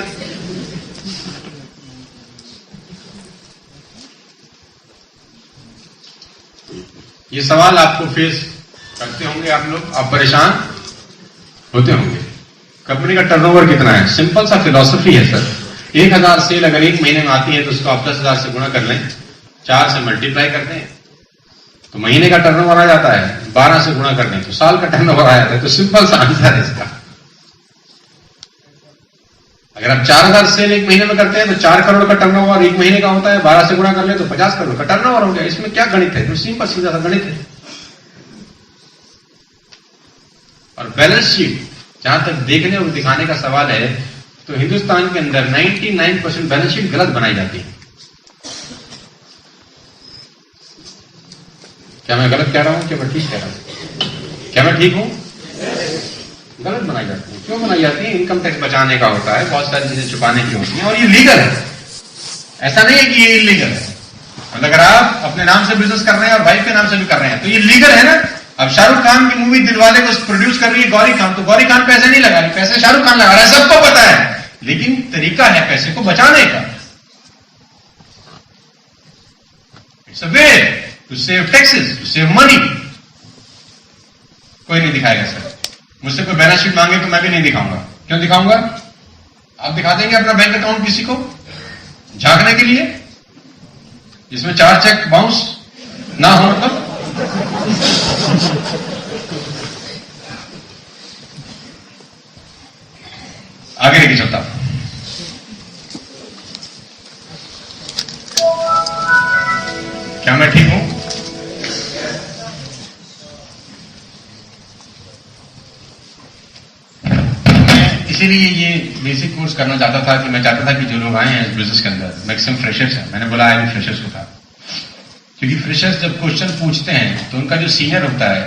ये सवाल आपको फेस करते होंगे आप लोग, आप परेशान होते होंगे। कंपनी का टर्नओवर कितना है? सिंपल सा फिलॉसफी है सर, 1,000 सेल अगर एक महीने में आती है तो उसको आप 10,000 से गुणा कर लें, 4 से मल्टीप्लाई कर दें तो महीने का टर्नओवर आ जाता है, 12 से गुणा कर दें तो साल का टर्नओवर आ जाता है। तो सिंपल सा आंसर है इसका। अगर आप 4,000 सेल एक महीने में करते हैं तो 4 करोड़ का टर्नओवर एक महीने का होता है, 12 से गुणा कर ले तो 50 करोड़ का टर्नओवर हो गया। इसमें क्या गणित है? तो सिंपल सीधा सा गणित है। और बैलेंस शीट जहां तक देखने और दिखाने का सवाल है, तो हिंदुस्तान के अंदर 99% बैलेंस शीट गलत बनाई जाती है। क्या मैं गलत कह रहा हूं, क्या मैं ठीक कह रहा हूं? क्या मैं ठीक हूं? गलत बनाई जाती है। क्यों बनाई जाती है? इनकम टैक्स बचाने का होता है, बहुत सारी चीजें छुपाने की होती हैं, और ये लीगल है। ऐसा नहीं है कि ये इलीगल है। मतलब अगर आप अपने नाम से बिजनेस कर रहे हैं और वाइफ के नाम से भी कर रहे हैं तो ये लीगल है ना। अब शाहरुख खान की मूवी दिलवाले को प्रोड्यूस कर रही है गौरी खान, तो गौरी खान पैसे नहीं लगा रही, पैसे शाहरुख खान लगा रहा है, सबको पता है, लेकिन तरीका है पैसे को बचाने का। It's a way to save taxes, to save money. कोई नहीं दिखाएगा सर, मुझसे कोई बैलेंस शीट मांगे तो मैं भी नहीं दिखाऊंगा। क्यों दिखाऊंगा? आप दिखा देंगे अपना बैंक अकाउंट किसी को झांकने के लिए, जिसमें 4 चेक बाउंस ना हो? मतलब आगे लेके चलता। क्या मैं ठीक हूं? इसीलिए ये बेसिक कोर्स करना चाहता था कि मैं चाहता था कि जो लोग आए हैं इस बिजनेस के अंदर, मैक्सिमम फ्रेशर्स हैं, मैंने बोला आए भी फ्रेशर्स को था, क्योंकि फ्रेशर्स जब क्वेश्चन पूछते हैं तो उनका जो सीनियर होता है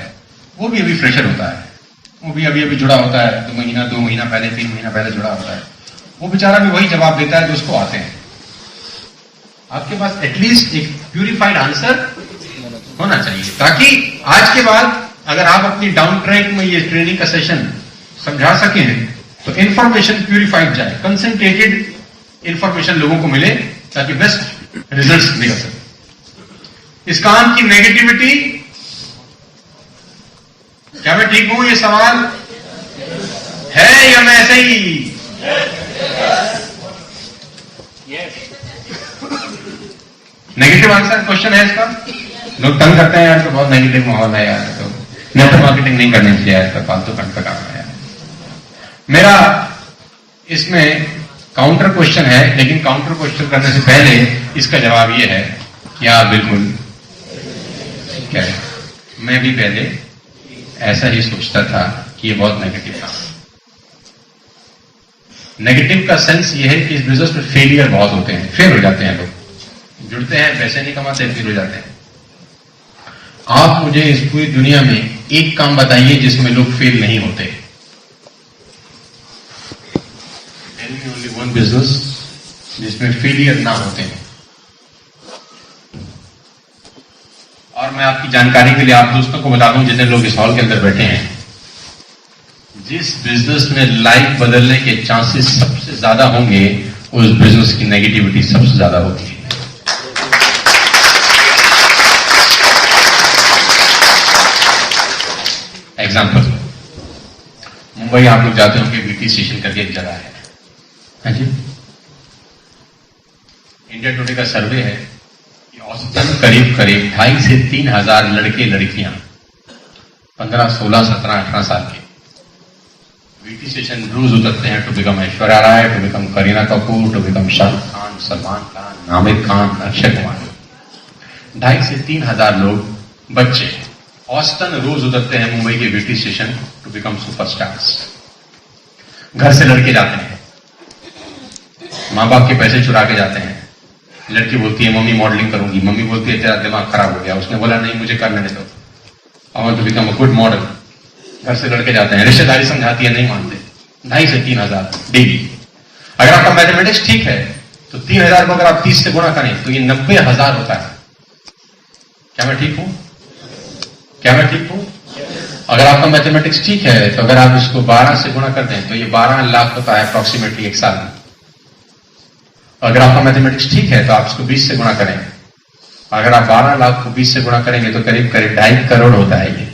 वो भी अभी फ्रेशर होता है, वो भी अभी जुड़ा होता है, 2 महीना 2 महीना पहले 3 महीना पहले जुड़ा होता है, वो बेचारा भी वही जवाब देता है जो उसको आते हैं। आपके पास एटलीस्ट एक प्यूरिफाइड आंसर होना चाहिए, ताकि आज के बाद अगर आप अपनी डाउन ट्रैक में ये ट्रेनिंग का सेशन समझा सकें तो इंफॉर्मेशन प्यूरिफाइड जाए, कंसंट्रेटेड इंफॉर्मेशन लोगों को मिले, ताकि बेस्ट रिजल्ट्स निकल सके। इस काम की नेगेटिविटी, क्या मैं ठीक हूं? ये सवाल है या मैं ऐसे ही? नेगेटिव आंसर क्वेश्चन है इसका। लोग तंग करते हैं यार, तो बहुत नेगेटिव माहौल है यार, तो नेटवर्क मार्केटिंग नहीं करनी चाहिए यार, फालतू फंड का काम है यार। मेरा इसमें काउंटर क्वेश्चन है, लेकिन काउंटर क्वेश्चन करने से पहले इसका जवाब यह है कि आप बिल्कुल क्या है, मैं भी पहले ऐसा ही सोचता था कि ये बहुत नेगेटिव था। नेगेटिव का सेंस ये है कि इस बिजनेस में फेलियर बहुत होते हैं, फेल हो जाते हैं लोग, जुड़ते हैं, पैसे नहीं कमाते, फेल हो जाते हैं। आप मुझे इस पूरी दुनिया में एक काम बताइए जिसमें लोग फेल नहीं होते। ओनली वन बिजनेस जिसमें फेलियर ना होते हैं। और मैं आपकी जानकारी के लिए आप दोस्तों को बता दूं, जितने लोग इस हॉल के अंदर बैठे हैं, जिस बिजनेस में लाइफ बदलने के चांसेस सबसे ज्यादा होंगे उस बिजनेस की नेगेटिविटी सबसे ज्यादा होती है। एग्जाम्पल, मुंबई आप लोग जाते होंगे, बीटी स्टेशन करके एक जगह है, हाँ जी। इंडिया टुडे का सर्वे है कि औसतन करीब 2,500 से 3,000 लड़के लड़कियां 15, 16, 17, 18 साल के बीटी स्टेशन रोज उतरते हैं to become Aishwarya Rai, to become Kareena Kapoor, to become Shahrukh Khan, Salman Khan, Aamir Khan, Akshay Kumar. 2,500 से 3,000 लोग बच्चे औसतन रोज उतरते हैं मुंबई के VT station to become superstars. घर से लड़के जाते हैं, मां बाप के पैसे चुरा के जाते हैं। लड़की बोलती है मम्मी मॉडलिंग करूंगी, मम्मी बोलती है तेरा दिमाग खराब हो गया। उसने बोला नहीं मुझे कर लेने दो, I want to become a good model. घर से लड़के जाते हैं, रिश्तेदारी समझाती है नहीं मानते। 2,500 से 3,000 डेली। अगर आपका मैथमेटिक्स ठीक है तो 3,000 को अगर आप 30 से गुणा करें तो ये 90,000 होता है। क्या मैं ठीक हूं? क्या मैं ठीक हूं? अगर आपका मैथमेटिक्स ठीक है तो अगर आप इसको 12 से गुणा कर दें तो ये 12 लाख होता है अप्रोक्सीमेटली एक साल में। अगर आपका मैथमेटिक्स ठीक है तो आप इसको 20 से गुणा करें। अगर आप 12 लाख को 20 से गुणा करेंगे तो करीब करीब 2.5 करोड़ होता है ये।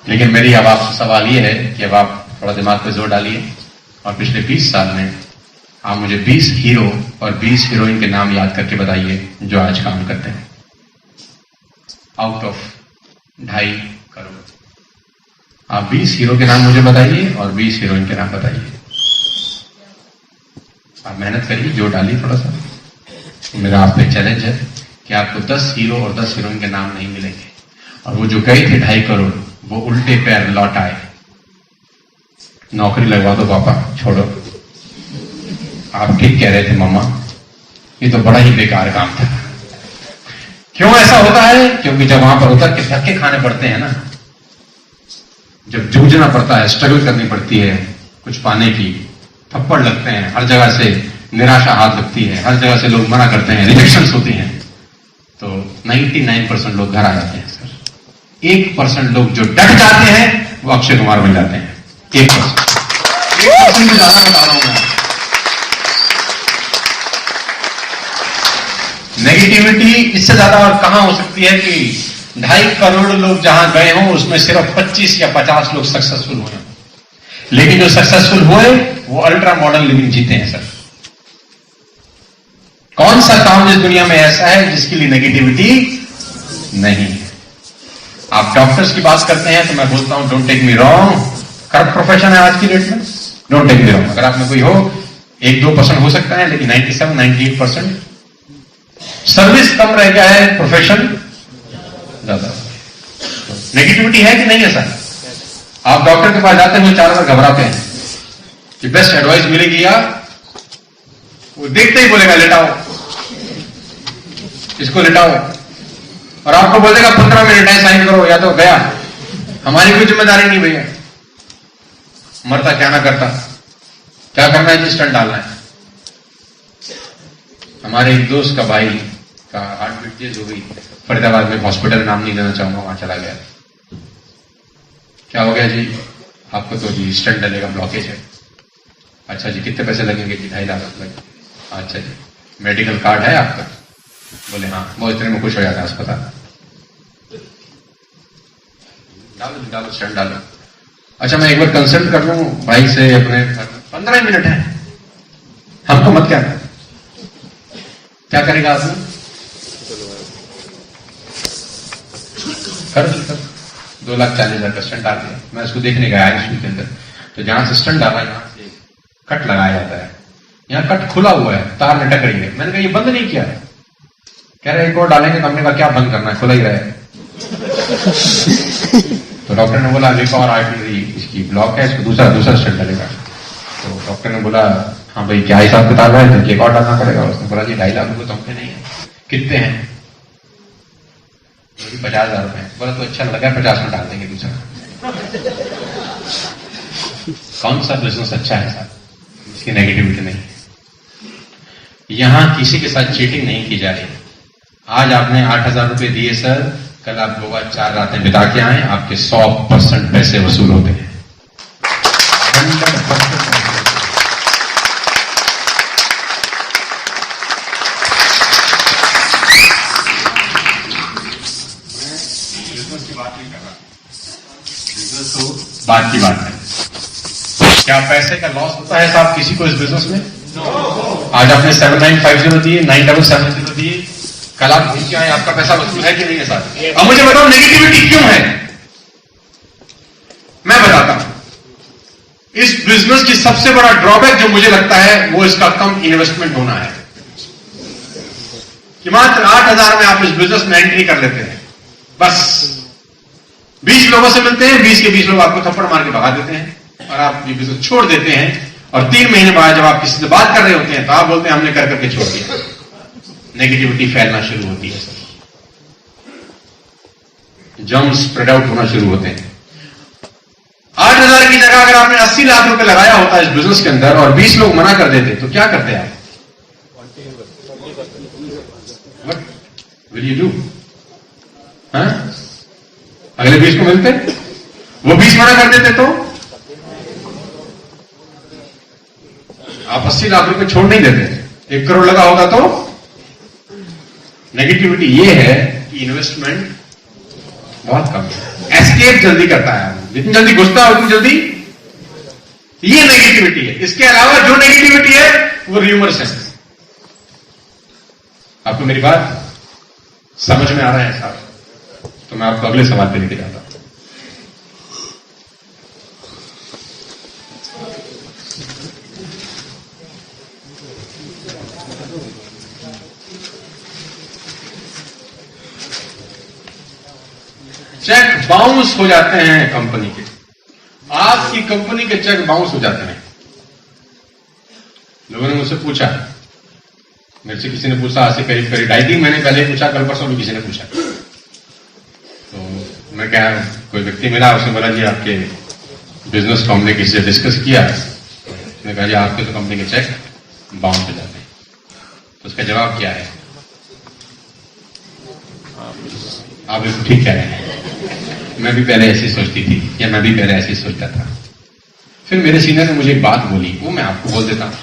लेकिन मेरी अब आपसे सवाल ये है कि अब आप थोड़ा दिमाग पे जोर डालिए और पिछले 20 साल में आप मुझे 20 हीरो और 20 हीरोइन के नाम याद करके बताइए जो आज काम करते हैं आउट ऑफ 2.5 करोड़। आप 20 हीरो के नाम मुझे बताइए और 20 हीरोइन के नाम बताइए। आप मेहनत करिए, जोर डालिए थोड़ा सा। मेरा आप पे चैलेंज है कि आपको 10 हीरो और 10 हीरोइन के नाम नहीं मिलेंगे और वो जो गए थे 2.5 करोड़ वो उल्टे पैर लौट आए। नौकरी लगवा दो पापा, छोड़ो। आप ठीक कह रहे थे मम्मा, ये तो बड़ा ही बेकार काम था। क्यों ऐसा होता है? क्योंकि जब वहां पर उतर के धक्के खाने पड़ते हैं ना, जब जूझना पड़ता है, स्ट्रगल करनी पड़ती है कुछ पाने की, थप्पड़ लगते हैं, हर जगह से निराशा हाथ लगती है, हर जगह से लोग मना करते हैं, रिजेक्शंस होती हैं, तो 99% लोग घर आ जाते हैं सर। 1% लोग जो डट जाते हैं वो अक्षय कुमार बन जाते हैं। 1% से ज्यादा बता रहा हूं मैं। नेगेटिविटी इससे ज्यादा और कहां हो सकती है कि 2.5 करोड़ लोग जहां गए हों उसमें सिर्फ 25 या 50 लोग सक्सेसफुल हुए। लेकिन जो सक्सेसफुल हुए वो अल्ट्रा मॉडर्न लिविंग जीते हैं सर। कौन सा काम इस दुनिया में ऐसा है जिसके लिए नेगेटिविटी नहीं है? आप डॉक्टर्स की बात करते हैं तो मैं बोलता हूं don't take me wrong, corrupt profession है आज की डेट में, डोंट टेक मी रॉन्ग। अगर आप में कोई हो 1-2% हो सकता है, लेकिन 97-98% सर्विस कम रह गया है, प्रोफेशन ज्यादा। नेगेटिविटी है कि नहीं है सर? आप डॉक्टर के पास जाते हैं 4 बार घबराते हैं कि बेस्ट एडवाइस मिलेगी या वो देखते ही बोलेगा लेटाओ, इसको लेटाओ, और आपको बोलेगा 15 मिनट है साइन करो या तो गया। हमारी कोई जिम्मेदारी नहीं भैया, मरता क्या ना करता, क्या करना है जी, स्टंट डालना है। हमारे एक दोस्त का भाई का हार्ट बीट तेज हो गई, फरीदाबाद में हॉस्पिटल, नाम नहीं लेना चाहूंगा, वहां चला गया। क्या हो गया जी? आपको तो जी स्टंट डलेगा, ब्लॉकेज है। अच्छा जी कितने पैसे लगेंगे जी? 2.5 लाख रुपए। अच्छा जी मेडिकल कार्ड है आपका? बोले हाँ। वो इतने में खुश हो जाता है अस्पताल। डालो डालो स्टंट डालो। अच्छा मैं एक बार कंसल्ट कर लूं भाई से अपने, 15 मिनट है, हमको मत क्या करेगा आदमी? कर 2,40,000 का स्टंट डाल दिया। मैं उसको देखने गया आईसीयू के अंदर, तो जहां से स्टंट डाला यहां से कट लगाया जाता है, यहां कट खुला हुआ है, तार लटक रही है। मैंने कहा ये बंद नहीं किया है। कह रहे एक और डालेंगे। तो हमने कहा क्या बंद करना है, खुला ही रहे। तो डॉक्टर ने बोला एक और आर्टरी इसकी ब्लॉक है, इसको दूसरा स्टंट डालेगा। तो डॉक्टर ने बोला हाँ भाई क्या हिसाब किताब है, तो एक और डालना पड़ेगा। उसने बोला जी 2.5 लाख रुपए तो हमसे नहीं है। कितने हैं? 50,000 रुपए। बोला तो अच्छा लगा, 50 में डाल देंगे दूसरा। कौन सा बिजनेस अच्छा है सर इसकी नेगेटिविटी नहीं? यहां किसी के साथ चीटिंग नहीं की जा रही। आज आपने 8,000 रुपए दिए सर, कल आप गोवा 4 रातें बिता के आए, आपके 100% पैसे वसूल होते हैं। 100% बिजनेस की बात नहीं कर रहा, बिजनेस तो बात की बात है। क्या पैसे का लॉस होता है साहब किसी को इस बिजनेस में? आज आपने 7950 दिए, 9770 दिए, कल आप घूम के आए, आपका पैसा वसूल है कि नहीं है साहब? अब मुझे बताओ नेगेटिविटी क्यों है? मैं बताता हूं। इस बिजनेस की सबसे बड़ा ड्रॉबैक जो मुझे लगता है वो इसका कम इन्वेस्टमेंट होना है कि मात्र 8,000 में आप इस बिजनेस में एंट्री कर लेते हैं। बस 20 लोगों से मिलते हैं, 20 के 20 लोग आपको थप्पड़ मार के भगा देते हैं और आप ये बिजनेस छोड़ देते हैं। और 3 महीने बाद जब आप किसी से बात कर रहे होते हैं तो आप बोलते हैं हमने कर करके छोड़ दिया। नेगेटिविटी फैलना शुरू होती है सर, जर्म्स स्प्रेड आउट होना शुरू होते हैं। 8,000 की जगह अगर आपने 80 लाख रुपए लगाया होता इस बिजनेस के अंदर और 20 लोग मना कर देते तो क्या करते आप? What will you do? हाँ? अगले 20 को मिलते, वो 20 मना कर देते तो आप 80 लाख रुपए छोड़ नहीं देते। 1 करोड़ लगा होगा तो नेगेटिविटी ये है कि इन्वेस्टमेंट बहुत कम है, एस्केप जल्दी करता है, जितनी जल्दी घुसता है उतनी जल्दी, ये नेगेटिविटी है। इसके अलावा जो नेगेटिविटी है वो र्यूमर्स है। आपको मेरी बात समझ में आ रहा है साहब? तो मैं आपको अगले सवाल पे लेके जाता हूं। चेक बाउंस हो जाते हैं कंपनी के, आपकी कंपनी के चेक बाउंस हो जाते हैं। लोगों ने मुझसे पूछा, मेरे से किसी ने पूछा आज से करीब 2.5 महीने पहले पूछा, कल परसों भी किसी ने पूछा। तो मैं क्या, कोई व्यक्ति मिला, उसने बोला जी आपके बिजनेस को हमने किसी से डिस्कस किया, मैंने कहा जी आपके तो कंपनी के चेक बाउंस हो जाते हैं। तो उसका जवाब क्या है? आप बिल्कुल ठीक कह रहे हैं, मैं भी पहले ऐसी सोचती थी, या मैं भी पहले ऐसी सोचता था। फिर मेरे सीनियर ने मुझे एक बात बोली, वो मैं आपको बोल देता हूं।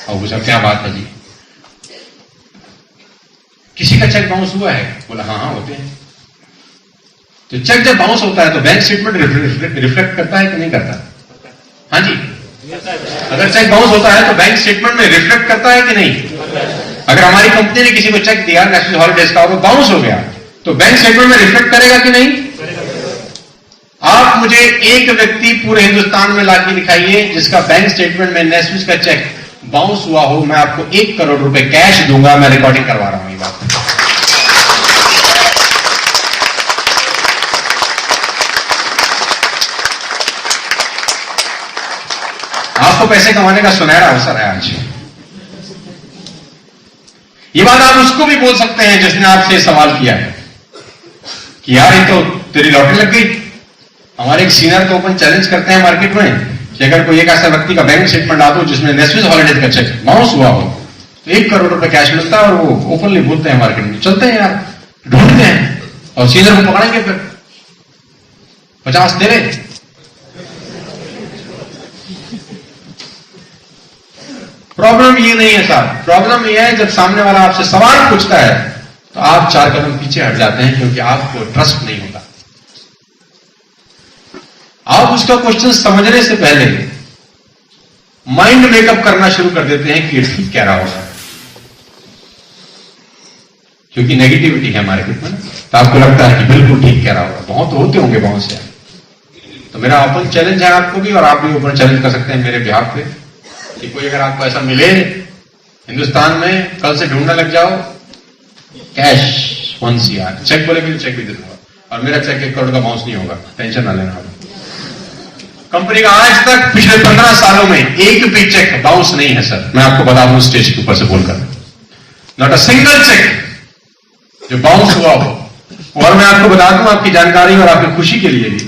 और पूछा क्या बात है जी? किसी का चेक बाउंस हुआ है? बोला हाँ हाँ होते हैं। तो चेक जब बाउंस होता है तो बैंक स्टेटमेंट रिफ्लेक्ट करता है कि नहीं करता? हाँ जी, अगर चेक बाउंस होता है तो बैंक स्टेटमेंट में रिफ्लेक्ट करता है कि नहीं? अगर हमारी कंपनी ने किसी को चेक दिया नेशनल हॉलीडेज का और वो बाउंस हो गया तो बैंक स्टेटमेंट में रिफ्लेक्ट करेगा कि नहीं? आप मुझे एक व्यक्ति पूरे हिंदुस्तान में लाके दिखाइए जिसका बैंक स्टेटमेंट में नेशनल का चेक बाउंस हुआ हो, मैं आपको 1 करोड़ रुपए कैश दूंगा। मैं रिकॉर्डिंग करवा रहा हूं ये बात। आपको पैसे कमाने का सुनहरा अवसर है आज। ये बात आप उसको भी बोल सकते हैं जिसने आपसे सवाल किया है कि यार ये तो तेरी लॉटरी लग गई। हमारे एक सीनियर को ओपन चैलेंज करते हैं मार्केट में कि अगर कोई एक ऐसा व्यक्ति का बैंक स्टेटमेंट आ दो जिसमें नेशनल हॉलीडेज का चेक बाउंस हुआ हो तो 1 करोड़ रुपए कैश मिलता है। और वो ओपनली बोलते हैं मार्केट में, चलते हैं यार, ढूंढते हैं और सीनियर को पकड़ेंगे, फिर 50 दे रहे। प्रॉब्लम ये नहीं है साहब, प्रॉब्लम ये है जब सामने वाला आपसे सवाल पूछता है तो आप 4 कदम पीछे हट जाते हैं क्योंकि आपको ट्रस्ट नहीं होता। आप उसका क्वेश्चन समझने से पहले माइंड मेकअप करना शुरू कर देते हैं कि ये ठीक कह रहा होगा, क्योंकि नेगेटिविटी है मार्केट में, तो आपको लगता है कि बिल्कुल ठीक कह रहा होगा। बहुत होते होंगे बहुत से। तो मेरा ओपन चैलेंज है आपको भी, और आप भी ओपन चैलेंज कर सकते हैं मेरे बिहाफ पे कि कोई अगर आपको ऐसा मिले हिंदुस्तान में, कल से ढूंढने लग जाओ, कैश 1 CR चेक बोलेगी तो चेक भी दे दूंगा, और मेरा चेक 1 करोड़ का बाउंस नहीं होगा, टेंशन ना लेना। कंपनी का आज तक पिछले 15 सालों में एक भी चेक बाउंस नहीं है सर, मैं आपको बता दूं स्टेज के ऊपर से बोलकर, नॉट अ सिंगल चेक जो बाउंस हुआ हो। और मैं आपको बता दूं आपकी जानकारी और आपकी खुशी के लिए भी,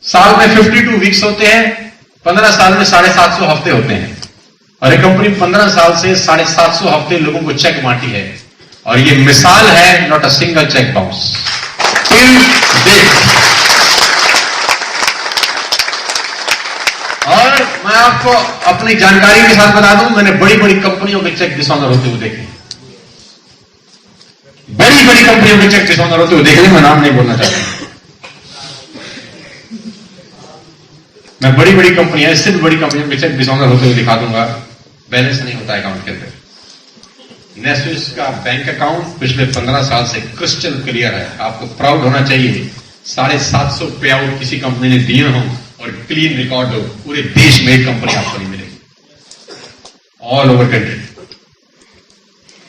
साल में 52 वीक्स होते हैं, 15 साल में 750 हफ्ते होते हैं, और एक कंपनी 15 साल से 750 हफ्ते लोगों को चेक बांटी है और ये मिसाल है, not a single cheque bounce till date. और मैं आपको अपनी जानकारी के साथ बता दूं, मैंने बड़ी बड़ी कंपनियों के चेक डिसऑनर होते हुए देखे, बड़ी बड़ी कंपनियों के चेक डिसऑनर होते हुए देखे। मैं नाम नहीं बोलना चाहता, मैं बड़ी बड़ी कंपनियां, इससे भी बड़ी कंपनियों के चेक डिसऑनर होते हुए दिखा दूंगा। बैलेंस नहीं होता अकाउंट के अंदर। नेस्विस का बैंक अकाउंट पिछले 15 साल से क्रिस्टल क्लियर है, आपको प्राउड होना चाहिए। 750 पे आउट किसी कंपनी ने दिए हों और क्लीन रिकॉर्ड हो, पूरे देश में एक कंपनी आपको नहीं मिलेगी, ऑल ओवर कंट्री।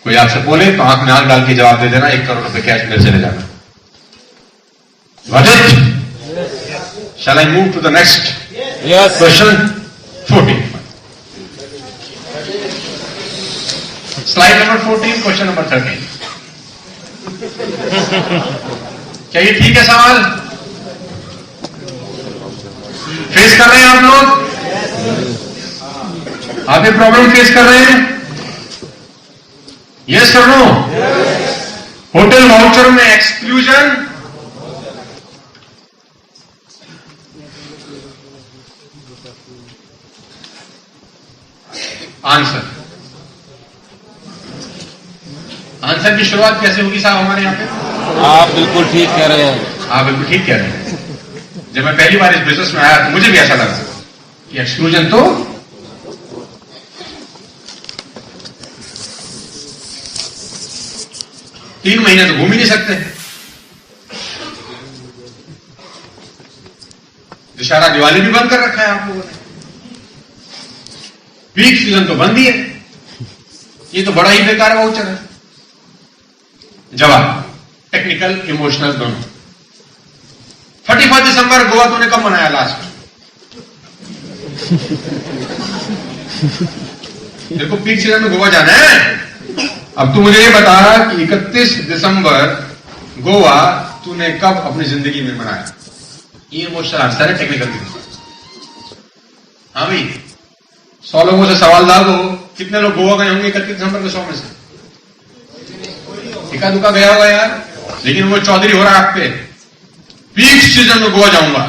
कोई आपसे बोले तो आंख में आंख डाल के जवाब दे देना, 1 करोड़ रुपए कैश मेरे से ले जाना। Got it? Shall I move to the next question? 14. Slide number 14, question number 13. क्या ये ठीक है सवाल? फेस कर रहे हैं आप लोग? आप ये प्रॉब्लम फेस कर रहे हैं? यस कर लो। होटल वाउचर में एक्सक्लूजन, आंसर की शुरुआत कैसे होगी साहब हमारे यहां पे? आप बिल्कुल ठीक कह रहे हैं। आप बिल्कुल ठीक कह रहे हैं। जब मैं पहली बार इस बिजनेस में आया तो मुझे भी ऐसा लगा कि एक्सक्लूजन तो 3 महीने तो घूम ही नहीं सकते। दशहरा दिवाली भी बंद कर रखा है आप लोगों ने, पीक सीजन तो बंद ही है। ये तो बड़ा ही बेकार वाउचर है। जवाब टेक्निकल इमोशनल दोनों। 31 दिसंबर गोवा तूने कब मनाया लास्ट? तेरे को पीक सीजन में गोवा जाना है। अब तू मुझे ये बता कि 31 दिसंबर गोवा तूने कब अपनी जिंदगी में मनाया? ये इमोशनल आंसर है, टेक्निकल। हाँ भाई, 100 लोगों से सवाल डालो, कितने लोग गोवा गए होंगे 31 दिसंबर के 100 में से? एका दुका गया होगा यार, लेकिन वो चौधरी हो रहा है आप पे। पीक सीजन में गोवा जाऊंगा।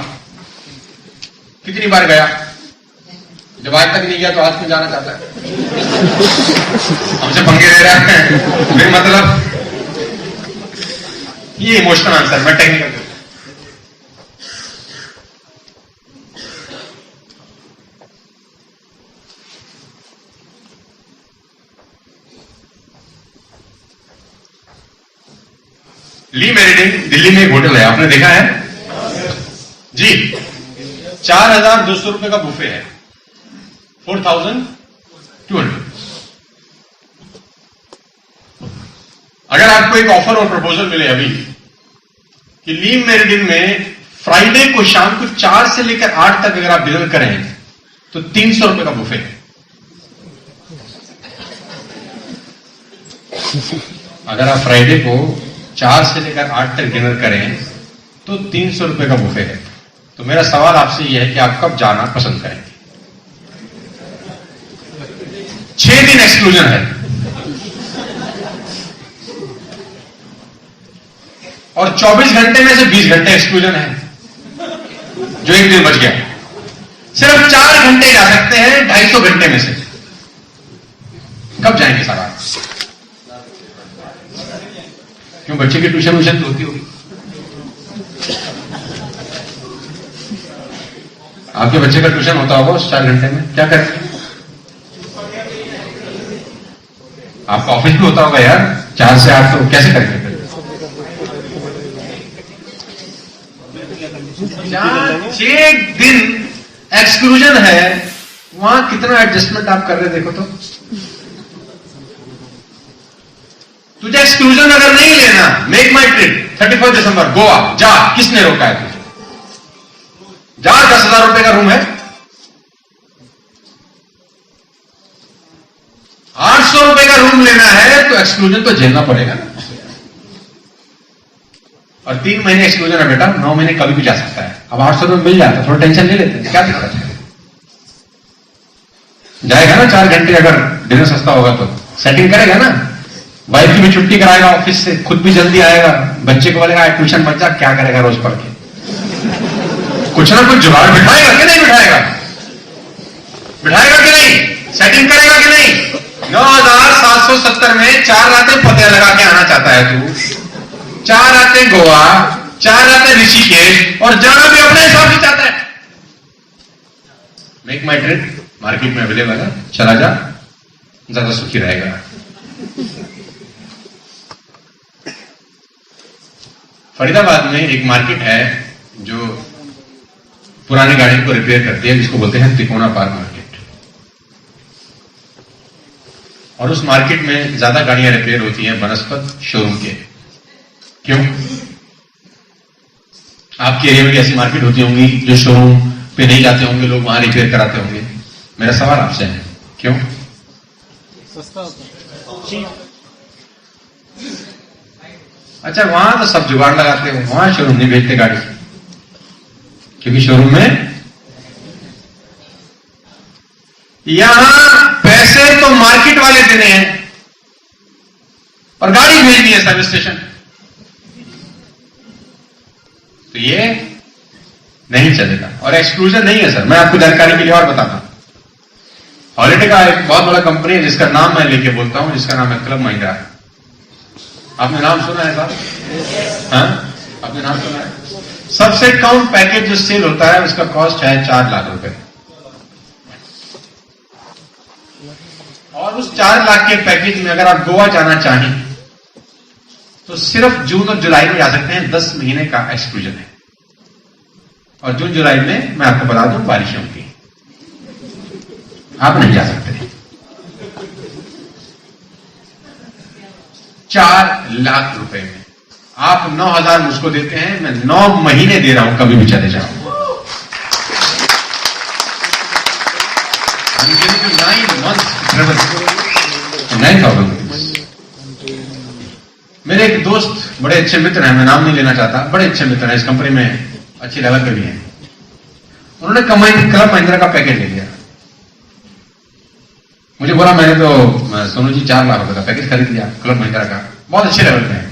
कितनी बार गया? जब आज तक नहीं गया तो आज क्यों जाना चाहता है? हमसे पंगे ले रहा है फिर मतलब। ये इमोशनल आंसर, मैं टेक्निकल। ली मेरिडियन दिल्ली में एक होटल है, आपने देखा है जी? 4,200 रुपए का बुफे है, 4,200। अगर आपको एक ऑफर और प्रपोजल मिले अभी कि ली मेरिडियन में फ्राइडे को शाम को 4 से लेकर 8 तक अगर आप डिनर करें तो 300 रुपए का बुफे है। अगर आप फ्राइडे को 4 से लेकर 8 तक डिनर करें तो 300 रुपए का बुफे है। तो मेरा सवाल आपसे यह है कि आप कब जाना पसंद करेंगे? 6 दिन एक्सक्लूजन है और 24 घंटे में से 20 घंटे एक्सक्लूजन है, जो एक दिन बच गया। सिर्फ 4 घंटे जा सकते हैं 250 घंटे में से। कब जाएंगे साहब? क्यों, बच्चे की ट्यूशन व्यूशन होती होगी? आपके बच्चे का ट्यूशन होता होगा उस 4 घंटे में, क्या करेंगे? आपका ऑफिस भी होता होगा यार, 4 से 8, तो कैसे करेंगे? जहां 6 दिन एक्सक्लूजन है वहां कितना एडजस्टमेंट आप कर रहे हैं देखो तो। तुझे एक्सक्लूजन अगर नहीं लेना, मेक माई ट्रिप 31 दिसंबर गोवा जा, किसने रोका है तुझे? जा, 10,000 रुपए का रूम है, 800 रुपए का रूम लेना है तो एक्सक्लूजन तो झेलना पड़ेगा ना। और 3 महीने एक्सक्लूजन है बेटा, 9 महीने कभी भी जा सकता है। अब 800 रुपए मिल जाता है, थोड़ा टेंशन ले लेते हैं, क्या दिक्कत है? जाएगा ना 4 घंटे, अगर डिनर सस्ता होगा तो सेटिंग करेगा ना। वाइफ की भी छुट्टी कराएगा ऑफिस से, खुद भी जल्दी आएगा, बच्चे को बोलेगा ट्यूशन मत जा, क्या करेगा रोज पढ़ के? कुछ ना कुछ जुगाड़ बिठाएगा कि नहीं बिठाएगा? बिठाएगा कि नहीं? सेटिंग करेगा कि नहीं? 9770 में 4 रातें पते लगा के आना चाहता है तू, 4 रातें गोवा, 4 रातें ऋषिकेश, और जाना भी अपने हिसाब से चाहता है। मेक माई ट्रिप मार्केट में अवेलेबल है, चला जा, ज्यादा सुखी रहेगा। फरीदाबाद में एक मार्केट है जो पुरानी गाड़ियों को रिपेयर करती है, जिसको बोलते हैं तिकोना पार्क मार्केट। और उस मार्केट में ज्यादा गाड़ियां रिपेयर होती हैं बनस्पत शोरूम के। क्यों? आपके एरिया में भी ऐसी मार्केट होती होंगी जो शोरूम पे नहीं जाते होंगे लोग, वहां रिपेयर कराते होंगे। मेरा सवाल आपसे है, क्यों? सस्ता होता है। अच्छा, वहां तो सब जुगाड़ लगाते हो, वहां शोरूम नहीं भेजते गाड़ी, क्योंकि शोरूम में यहां पैसे तो मार्केट वाले देने हैं और गाड़ी भेजनी है सर्विस स्टेशन, तो ये नहीं चलेगा। और एक्सक्लूजन नहीं है सर, मैं आपको जानकारी के लिए और बताता हूं। हॉलिडे का एक बहुत बड़ा कंपनी है जिसका नाम मैं लेके बोलता हूं, जिसका नाम है क्लब महिंद्रा। आपने नाम सुना है साहब? हाँ, आपने नाम सुना है? सबसे कम पैकेज जो सेल होता है उसका कॉस्ट है 4 लाख रुपए, और उस 4 लाख के पैकेज में अगर आप गोवा जाना चाहें तो सिर्फ जून और जुलाई में जा सकते हैं, 10 महीने का एक्सक्लूजन है। और जून जुलाई में मैं आपको बता दूं बारिशों की, आप नहीं जा सकते। 4 लाख रुपए में आप 9,000 मुझको देते हैं, मैं 9 महीने दे रहा हूं, कभी भी चले जाओ। 9,000। मेरे एक दोस्त बड़े अच्छे मित्र हैं, मैं नाम नहीं लेना चाहता, बड़े अच्छे मित्र हैं, इस कंपनी में अच्छी लेवल पे भी हैं। उन्होंने क्लब महिंद्रा का पैकेज ले लिया। मुझे बोला, मैंने तो सोनू जी 4 लाख रुपए का पैकेज खरीद लिया क्लब महिंद्रा का, बहुत अच्छे लेवल पे है।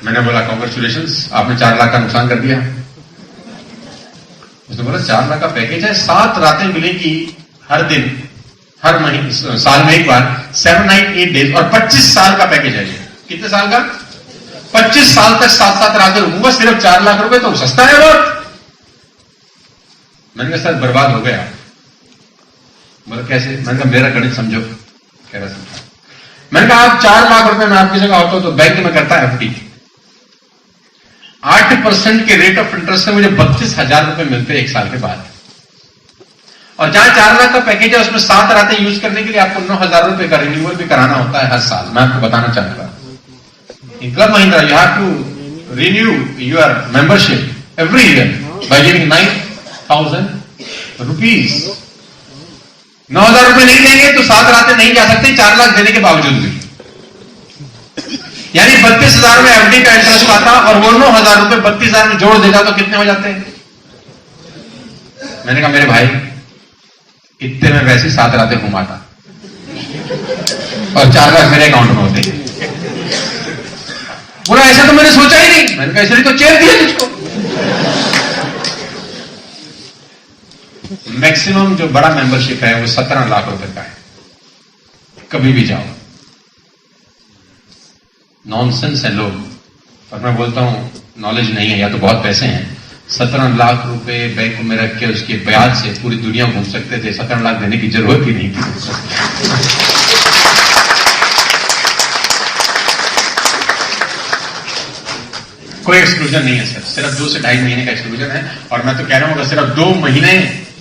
मैंने बोला कांग्रेचुलेशंस, आपने 4 लाख का नुकसान कर दिया। उसने बोला 4 लाख का पैकेज है, 7 रातें मिलेगी हर दिन, हर महीने, साल में एक बार, 7 नाइट 8 डेज, और 25 साल का पैकेज है ये। कितने साल का? 25 साल तक 7-7 रातें रुकूंगा, सिर्फ 4 लाख रुपए, तो सस्ता है बहुत। मैंने कहा सर बर्बाद हो गया। बोला कैसे? मैंने कहा मेरा गणित समझो। कह रहा समझा। मैंने कहा आप 4 लाख रुपए में आपकी जगह होता तो बैंक में करता है एफडी, 8% के रेट ऑफ इंटरेस्ट से मुझे 32,000 रुपए मिलते हैं 1 साल के बाद। और जहां 4 लाख का पैकेज है उसमें 7 रातें यूज करने के लिए आपको 9,000 रुपए का रिन्यूअल भी कराना होता है हर साल। मैं आपको बताना चाहूंगा, in Club Mahindra you have to renew your membership every year by giving 9,000 rupees. 9,000 रुपए नहीं देंगे तो 7 रातें नहीं जा सकते, 4 लाख देने के बावजूद भी। यानी 32,000 में एफडी का इंटरेस्ट आता, और वो 9,000 रुपए 32,000 में जोड़ देगा तो कितने हो जाते हैं? मैंने कहा मेरे भाई इतने में वैसे 7 रातें घुमाता और 4 लाख मेरे अकाउंट में होते। बोला ऐसा तो मैंने सोचा ही नहीं। मैंने कहा इसलिए तो चेयर दिया तुझको। मैक्सिमम जो बड़ा मेंबरशिप है वो 17 लाख रुपए का है, कभी भी जाओ। नॉनसेंस है लोग, और मैं बोलता हूं नॉलेज नहीं है या तो बहुत पैसे हैं। 17 लाख रुपए बैंक में रख के उसके ब्याज से पूरी दुनिया घूम सकते थे, 17 लाख देने की जरूरत ही नहीं थी। कोई एक्सक्लूजन नहीं है सर, सिर्फ 2 से 2.5 महीने का एक्सक्लूजन है। और मैं तो कह रहा हूं अगर सिर्फ 2 महीने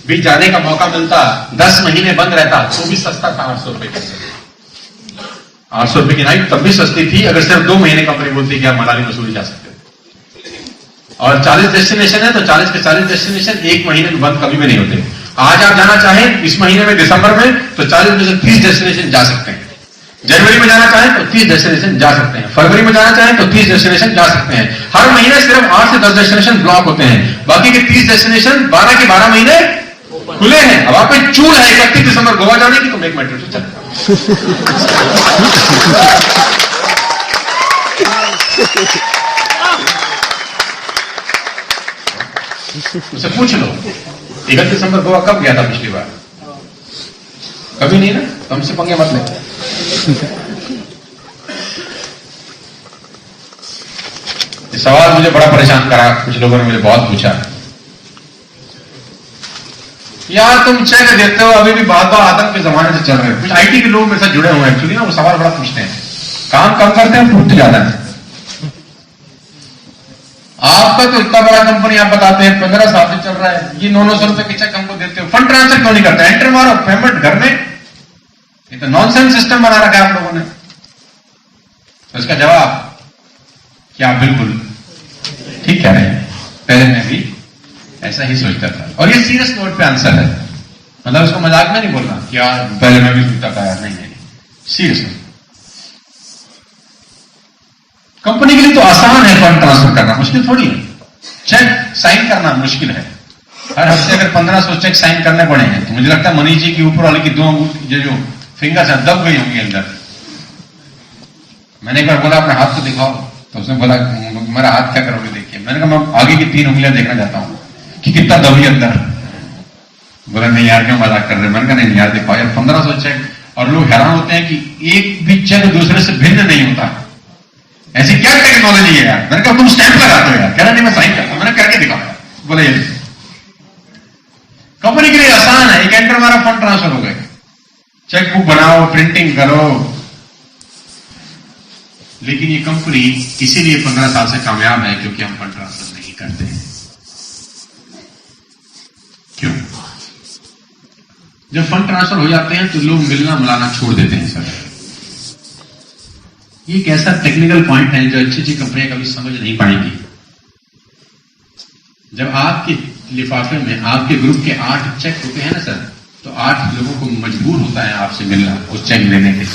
भी जाने का मौका मिलता, 10 महीने बंद रहता तो भी सस्ता था 800 रुपए का। 800 रुपए की नाइट तब भी सस्ती थी अगर सिर्फ 2 महीने कंपनी बोलती कि आप मनाली मसूरी जा सकते हो। और 40 डेस्टिनेशन है तो 40 के 40 डेस्टिनेशन 1 महीने में बंद कभी भी नहीं होते। आज आप जाना चाहें इस महीने में दिसंबर में तो 40 में से 30 डेस्टिनेशन जा सकते हैं। जनवरी में जाना चाहें तो 30 डेस्टिनेशन जा सकते हैं। फरवरी में जाना चाहें तो 30 डेस्टिनेशन जा सकते हैं। हर महीने सिर्फ 8 से 10 डेस्टिनेशन ब्लॉक होते हैं, बाकी के 30 डेस्टिनेशन 12 के 12 महीने खुले हैं। अब आप पे चूल है 31 दिसंबर गोवा जाने की तो मेक माई ट्रिप से चलेगा। उसे पूछ लो 31 दिसंबर गोवा कब गया था पिछली बार? कभी नहीं ना, तो हमसे पंगे मत ले। ये सवाल मुझे बड़ा परेशान करा, कुछ लोगों ने मुझे बहुत पूछा, यार तुम चेक देते हो, अभी भी बात आतंक के जमाने से चल रहे हैं। कुछ आईटी के लोग मेरे साथ जुड़े हुए हैं एक्चुअली ना, वो सवाल बड़ा पूछते हैं, काम कम करते हैं टूटते ज्यादा है। आपका तो इतना बड़ा कंपनी आप बताते हैं 15 साल से चल रहा है, ये 900 रुपए के चेक हमको देते हो, फंड ट्रांसफर क्यों नहीं करते? एंटर मारो पेमेंट घर में, ये तो नॉनसेंस सिस्टम बना रखा है आप लोगों ने। तो इसका जवाब क्या, बिल्कुल ठीक कह रहे हैं, पहले मैं भी ऐसा ही सोचता था। और ये सीरियस नोट पे आंसर है, मतलब उसको मजाक में नहीं बोल रहा कि यार पहले मैं भी सोचता था यार, नहीं सीरियस नोट। कंपनी के लिए तो आसान है फंड ट्रांसफर करना, मुश्किल थोड़ी है। चेक साइन करना मुश्किल है, हर हफ्ते अगर 1500 चेक साइन करने पड़ेंगे तो मुझे लगता है मनीष जी की ऊपर वाले की दो जो फिंगर्स है दब गई होंगी अंदर। मैंने एक बार बोला अपने हाथ को दिखाओ, तो उसने बोला मेरा हाथ क्या करोगे देखिए। मैंने कहा मैं आगे की 3 उंगलियां देखना चाहता हूं कि कितना दबी अंदर। बोला नहीं यार क्यों मजाक कर रहे? मैंने कहा नहीं यार दिखाओ यार 1500 चेक, और लोग हैरान होते हैं कि एक भी चेक दूसरे से भिन्न नहीं होता, ऐसी क्या टेक्नोलॉजी है यार? मैंने कहा तुम स्टैंप लगाते हो यार, कह रहा नहीं मैं साइन करता हूं। मैंने करके दिखाया, बोला ये कंपनी के लिए आसान है, एक एंटर मारा फंड ट्रांसफर हो गए, चेक बुक बनाओ प्रिंटिंग करो। लेकिन ये कंपनी इसीलिए 15 साल से कामयाब है क्योंकि हम फंड ट्रांसफर नहीं करते हैं। क्यों? जब फंड ट्रांसफर हो जाते हैं तो लोग मिलना मिलाना छोड़ देते हैं सर। ये एक ऐसा टेक्निकल पॉइंट है जो अच्छी अच्छी कंपनियां कभी समझ नहीं पाएंगी। जब आपके लिफाफे में आपके ग्रुप के 8 चेक होते हैं ना सर, तो 8 लोगों को मजबूर होता है आपसे मिलना उस चेक लेने के लिए।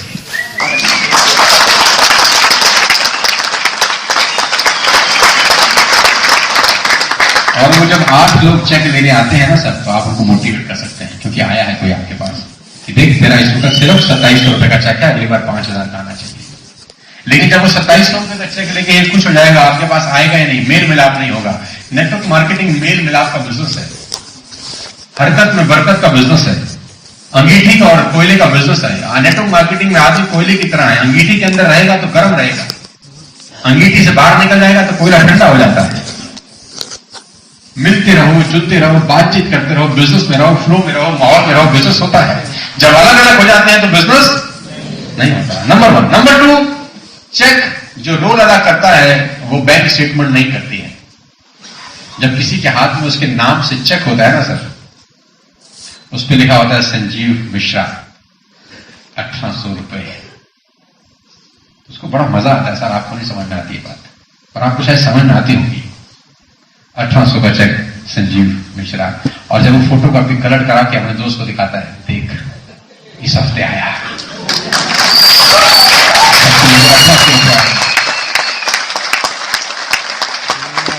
और वो जब 8 लोग चेक लेने आते हैं ना सर, तो आप उनको मोटिवेट कर सकते हैं क्योंकि आया है कोई आपके पास कि देख तेरा इस वक्त सिर्फ 2700 रुपए का चेक है, अगली बार 5000 का आना चाहिए। लेकिन जब वो 2700 रुपए का चेक लेके एक कुछ हो जाएगा, आपके पास आएगा ही नहीं, मेल मिलाप नहीं होगा। नेटवर्क मार्केटिंग मेल मिलाप का बिजनेस है, हरकत में बरकत का बिजनेस है, अंगीठी का और कोयले का बिजनेस है। नेटवर्क मार्केटिंग में आदमी कोयले की तरह है, अंगीठी के अंदर रहेगा तो गर्म रहेगा, अंगीठी से बाहर निकल जाएगा तो कोयला ठंडा हो जाता है। मिलते रहो, जुलते रहो, बातचीत करते रहो, बिजनेस में रहो, फ्लो में रहो, माहौल में रहो, बिजनेस होता है। जब अलग अलग हो जाते हैं तो बिजनेस नहीं होता। नंबर 1। नंबर 2, चेक जो रोल अदा करता है वो बैंक स्टेटमेंट नहीं करती है। जब किसी के हाथ में उसके नाम से चेक होता है ना सर, उस पर लिखा होता है संजीव मिश्रा 1800 रुपए, उसको बड़ा मजा आता है। सर आपको नहीं समझ में आती है बात, पर आपको शायद समझ में आती होगी। 1800 का चेक संजीव मिश्रा, और जब वो फोटो कॉपी कलर करा के अपने दोस्त को दिखाता है, देख इस हफ्ते आया।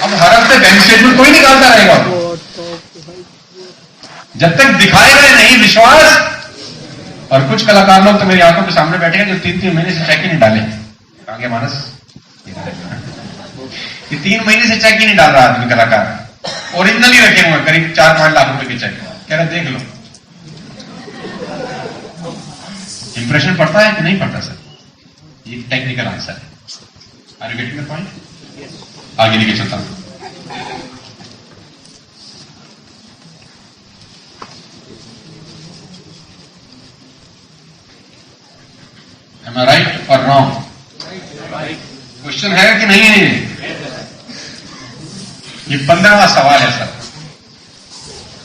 अब हर हफ्ते बैंक स्टेटमेंट कोई निकालता रहेगा, जब तक दिखाएगा नहीं विश्वास। और कुछ कलाकार लोग तो मेरी आंखों के सामने बैठे हैं जो 3-3 महीने से चेक ही नहीं डाले। आगे मानस ये 3 महीने से चेक ही नहीं डाल रहा आदमी कलाकार, ओरिजिनली रखे हुए करीब 4-5 लाख रुपए के चेक। कह रहे देख लो, इंप्रेशन पड़ता है कि नहीं पड़ता सर? ये टेक्निकल आंसर है। Are you getting the point? आगे लेके चलता हूं। Am I right or wrong? Question है कि नहीं है? ये 15वां सवाल है सर।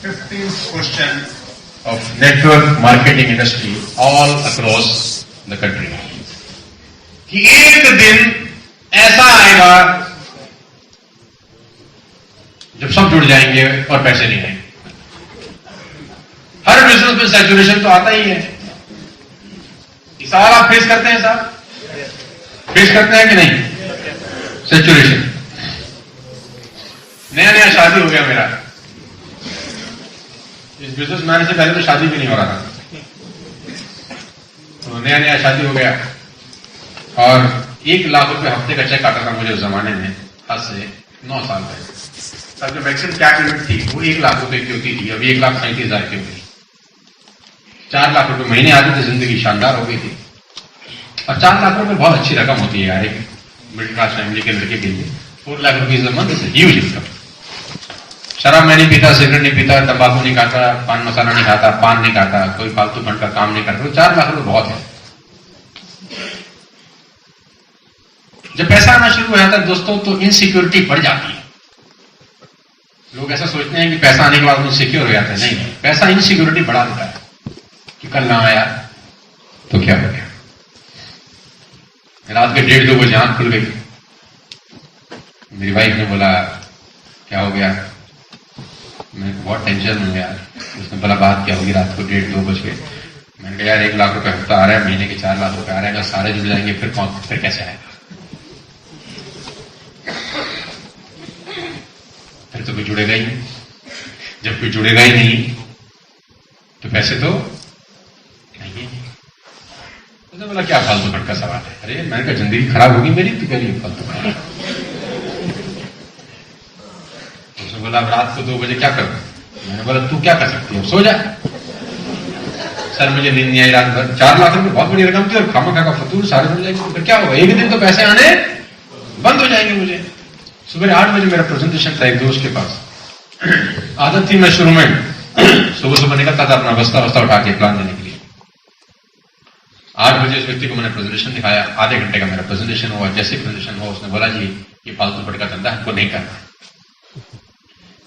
15th question of network marketing industry all across the country, कि एक दिन ऐसा आएगा जब सब जुड़ जाएंगे और पैसे नहीं आएंगे। हर बिजनेस में सैचुरेशन तो आता ही है। ये सवाल आप फेस करते हैं साहब? फेस करते हैं कि नहीं? सैचुरेशन। नया नया शादी हो गया मेरा, इस बिजनेस मैन से पहले तो शादी भी नहीं हो रहा था, तो नया नया शादी हो गया और 1 लाख रुपए हफ्ते का चेक आता था मुझे उस जमाने में, आज से 9 साल पहले। तब जो मैक्सिमम कैप लिमिट थी वो 1 लाख रुपए की होती थी, अभी 1,37,000 की हो गई। 4 लाख रुपए महीने आते थे, जिंदगी शानदार हो गई थी। और 4 लाख रुपए बहुत अच्छी रकम होती है यार एक मिडिल क्लास फैमिली के लड़के के लिए। 4 lakh rupees a month is huge income. शराब मैं नहीं पीता, सिगरेट नहीं पीता, तंबाकू नहीं खाता, पान मसाला नहीं खाता, पान नहीं खाता, कोई फालतू फंड का काम नहीं करता, तो 4 लाख रुपए बहुत है। जब पैसा आना शुरू हो जाता है दोस्तों तो इनसिक्योरिटी बढ़ जाती है। लोग ऐसा सोचते हैं कि पैसा आने के बाद वो सिक्योर हो जाता है, नहीं, पैसा इनसिक्योरिटी बढ़ा देता है कि कल ना आया तो क्या हो गया। रात के 1:30-2 बजे आंख खुल गई, मेरी वाइफ ने बोला क्या हो गया, मैं बहुत टेंशन में यार। उसने बोला बात क्या होगी, रात को 1:30-2 बज गए। मैंने कहा यार 1 लाख रुपए हफ्ता आ रहा है, महीने के 4 लाख रुपए आ रहे हैं, अगर सारे जुड़ जाएंगे फिर कैसे आएगा, फिर तो कोई जुड़ेगा ही नहीं। जब कोई जुड़ेगा ही नहीं तो पैसे तो नहीं है। उसने बोला क्या फालतू फट का सवाल है। अरे मैंने कहा जिंदगी खराब होगी मेरी, तो कह रही फालतू फट। उसने बोला अब रात को 2 बजे क्या करूं। मैंने बोला तू क्या कर सकती है, सो जा। सर मुझे नींद नहीं आई रात भर। 4 लाख रुपए बहुत बड़ी रकम थी और खामा का फतूर सारे मिल जाएंगे, फिर क्या होगा, एक दिन तो पैसे आने बंद हो जाएंगे मुझे। सुबह 8 बजे मेरा प्रेजेंटेशन था एक दोस्त के पास। आदत थी मैं शुरू में सुबह सुबह निकलता था अपना बस्ता उठा के प्लान देने के लिए। 8 बजे उस व्यक्ति को मैंने प्रेजेंटेशन दिखाया, आधे घंटे का मेरा प्रेजेंटेशन हुआ। जैसे प्रेजेंटेशन हुआ उसने बोला जी ये फालतू फट का धंधा हमको नहीं करना।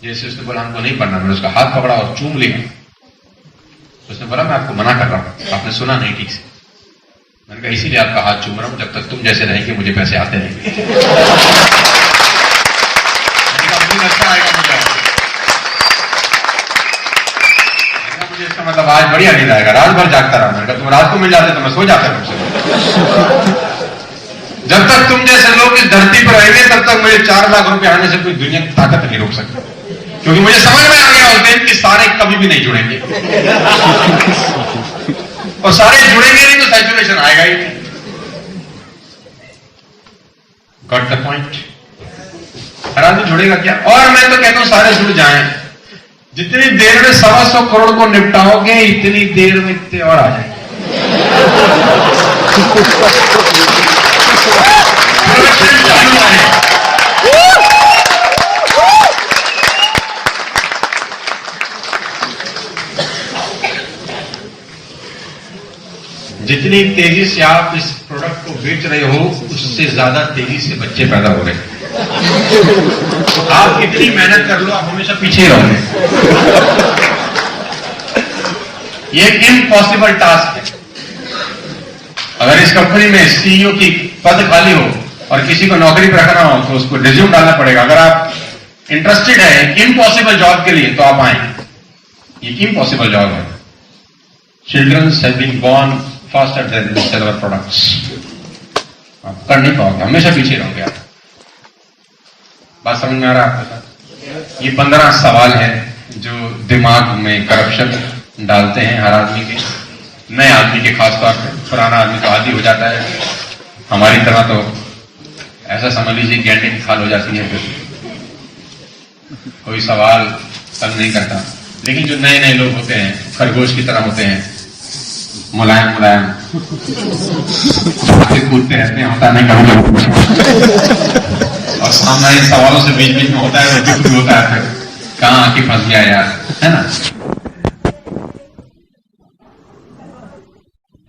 जैसे उसने बोला हमको नहीं पढ़ना, मैंने उसका हाथ पकड़ा और चूम लिया। उसने बोला मैं आपको मना कर रहा हूं, आपने सुना नहीं ठीक से। मैंने कहा इसीलिए आपका हाथ चूम रहा हूं, जब तक तुम जैसे रहेंगे मुझे पैसे आते रहेंगे। अच्छा आएगा मुझे इसका मतलब आज बढ़िया नींद आएगा, रात भर जागता रहा। मैंने कहा तुम रात को मिल जाते तो मैं सो जाता तुमसे। जब तक तुम जैसे लोग इस धरती पर रहेंगे तब तक मुझे 4 लाख रुपए आने से कोई दुनिया की ताकत नहीं रोक सकती, क्योंकि मुझे समझ में आ गया उस दिन कि सारे कभी भी नहीं जुड़ेंगे और सारे जुड़ेंगे नहीं तो सैचुरेशन आएगा ही नहीं। Got the point. हर आदमी जुड़ेगा क्या। और मैं तो कहता हूं सारे जुड़ जाएं। जितनी देर में 125 करोड़ को निपटाओगे इतनी देर में इतने और आ जाएंगे। जितनी तेजी से आप इस प्रोडक्ट को बेच रहे हो उससे ज्यादा तेजी से बच्चे पैदा हो रहे हैं। तो आप कितनी मेहनत कर लो आप हमेशा पीछे रहोगे। ये एक इम्पॉसिबल टास्क है। अगर इस कंपनी में सीईओ की पद खाली हो और किसी को नौकरी पर रखना हो तो उसको रिज्यूम डालना पड़ेगा। अगर आप इंटरेस्टेड है इम्पॉसिबल जॉब के लिए तो आप आए। ये इम्पॉसिबल जॉब है। Childrens have been born faster than sell our products. आप कर नहीं पाओगे, हमेशा पीछे रहोगे आप। बात समझ में आ रहा है आपको। ये 15 सवाल हैं जो दिमाग में करप्शन डालते हैं हर आदमी के, नए आदमी के खास तौर पे। पुराना आदमी तो आदी हो जाता है, हमारी तरह तो ऐसा समझ लीजिए गेंडे की खाल हो जाती है, फिर कोई सवाल तंग नहीं करता। लेकिन जो नए नए लोग होते हैं खरगोश की तरह होते हैं, मुलायम मुलायम कूदते रहते हैं, होता नहीं कभी और सामना इन सवालों से बीच बीच में होता है वो दुख भी होता है, फिर कहां आके फंस गया यार, है ना।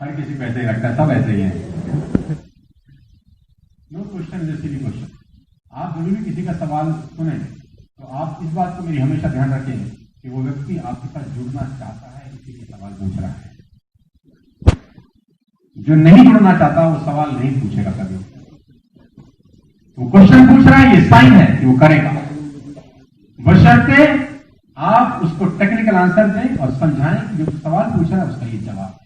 हर किसी को ऐसे ही लगता है, सब ऐसे ही है। No question is silly question. आप जब भी किसी का सवाल सुने तो आप इस बात को मेरी हमेशा ध्यान रखें कि वो व्यक्ति आपके साथ जुड़ना चाहता है इसीलिए सवाल पूछ रहा है। जो नहीं जुड़ना चाहता वो सवाल नहीं पूछेगा कभी। वो क्वेश्चन पूछ रहा है, ये साइन है कि वो करेगा, बशर्ते आप उसको टेक्निकल आंसर दें और समझाएं कि जो सवाल पूछ रहा है उसका ये जवाब है।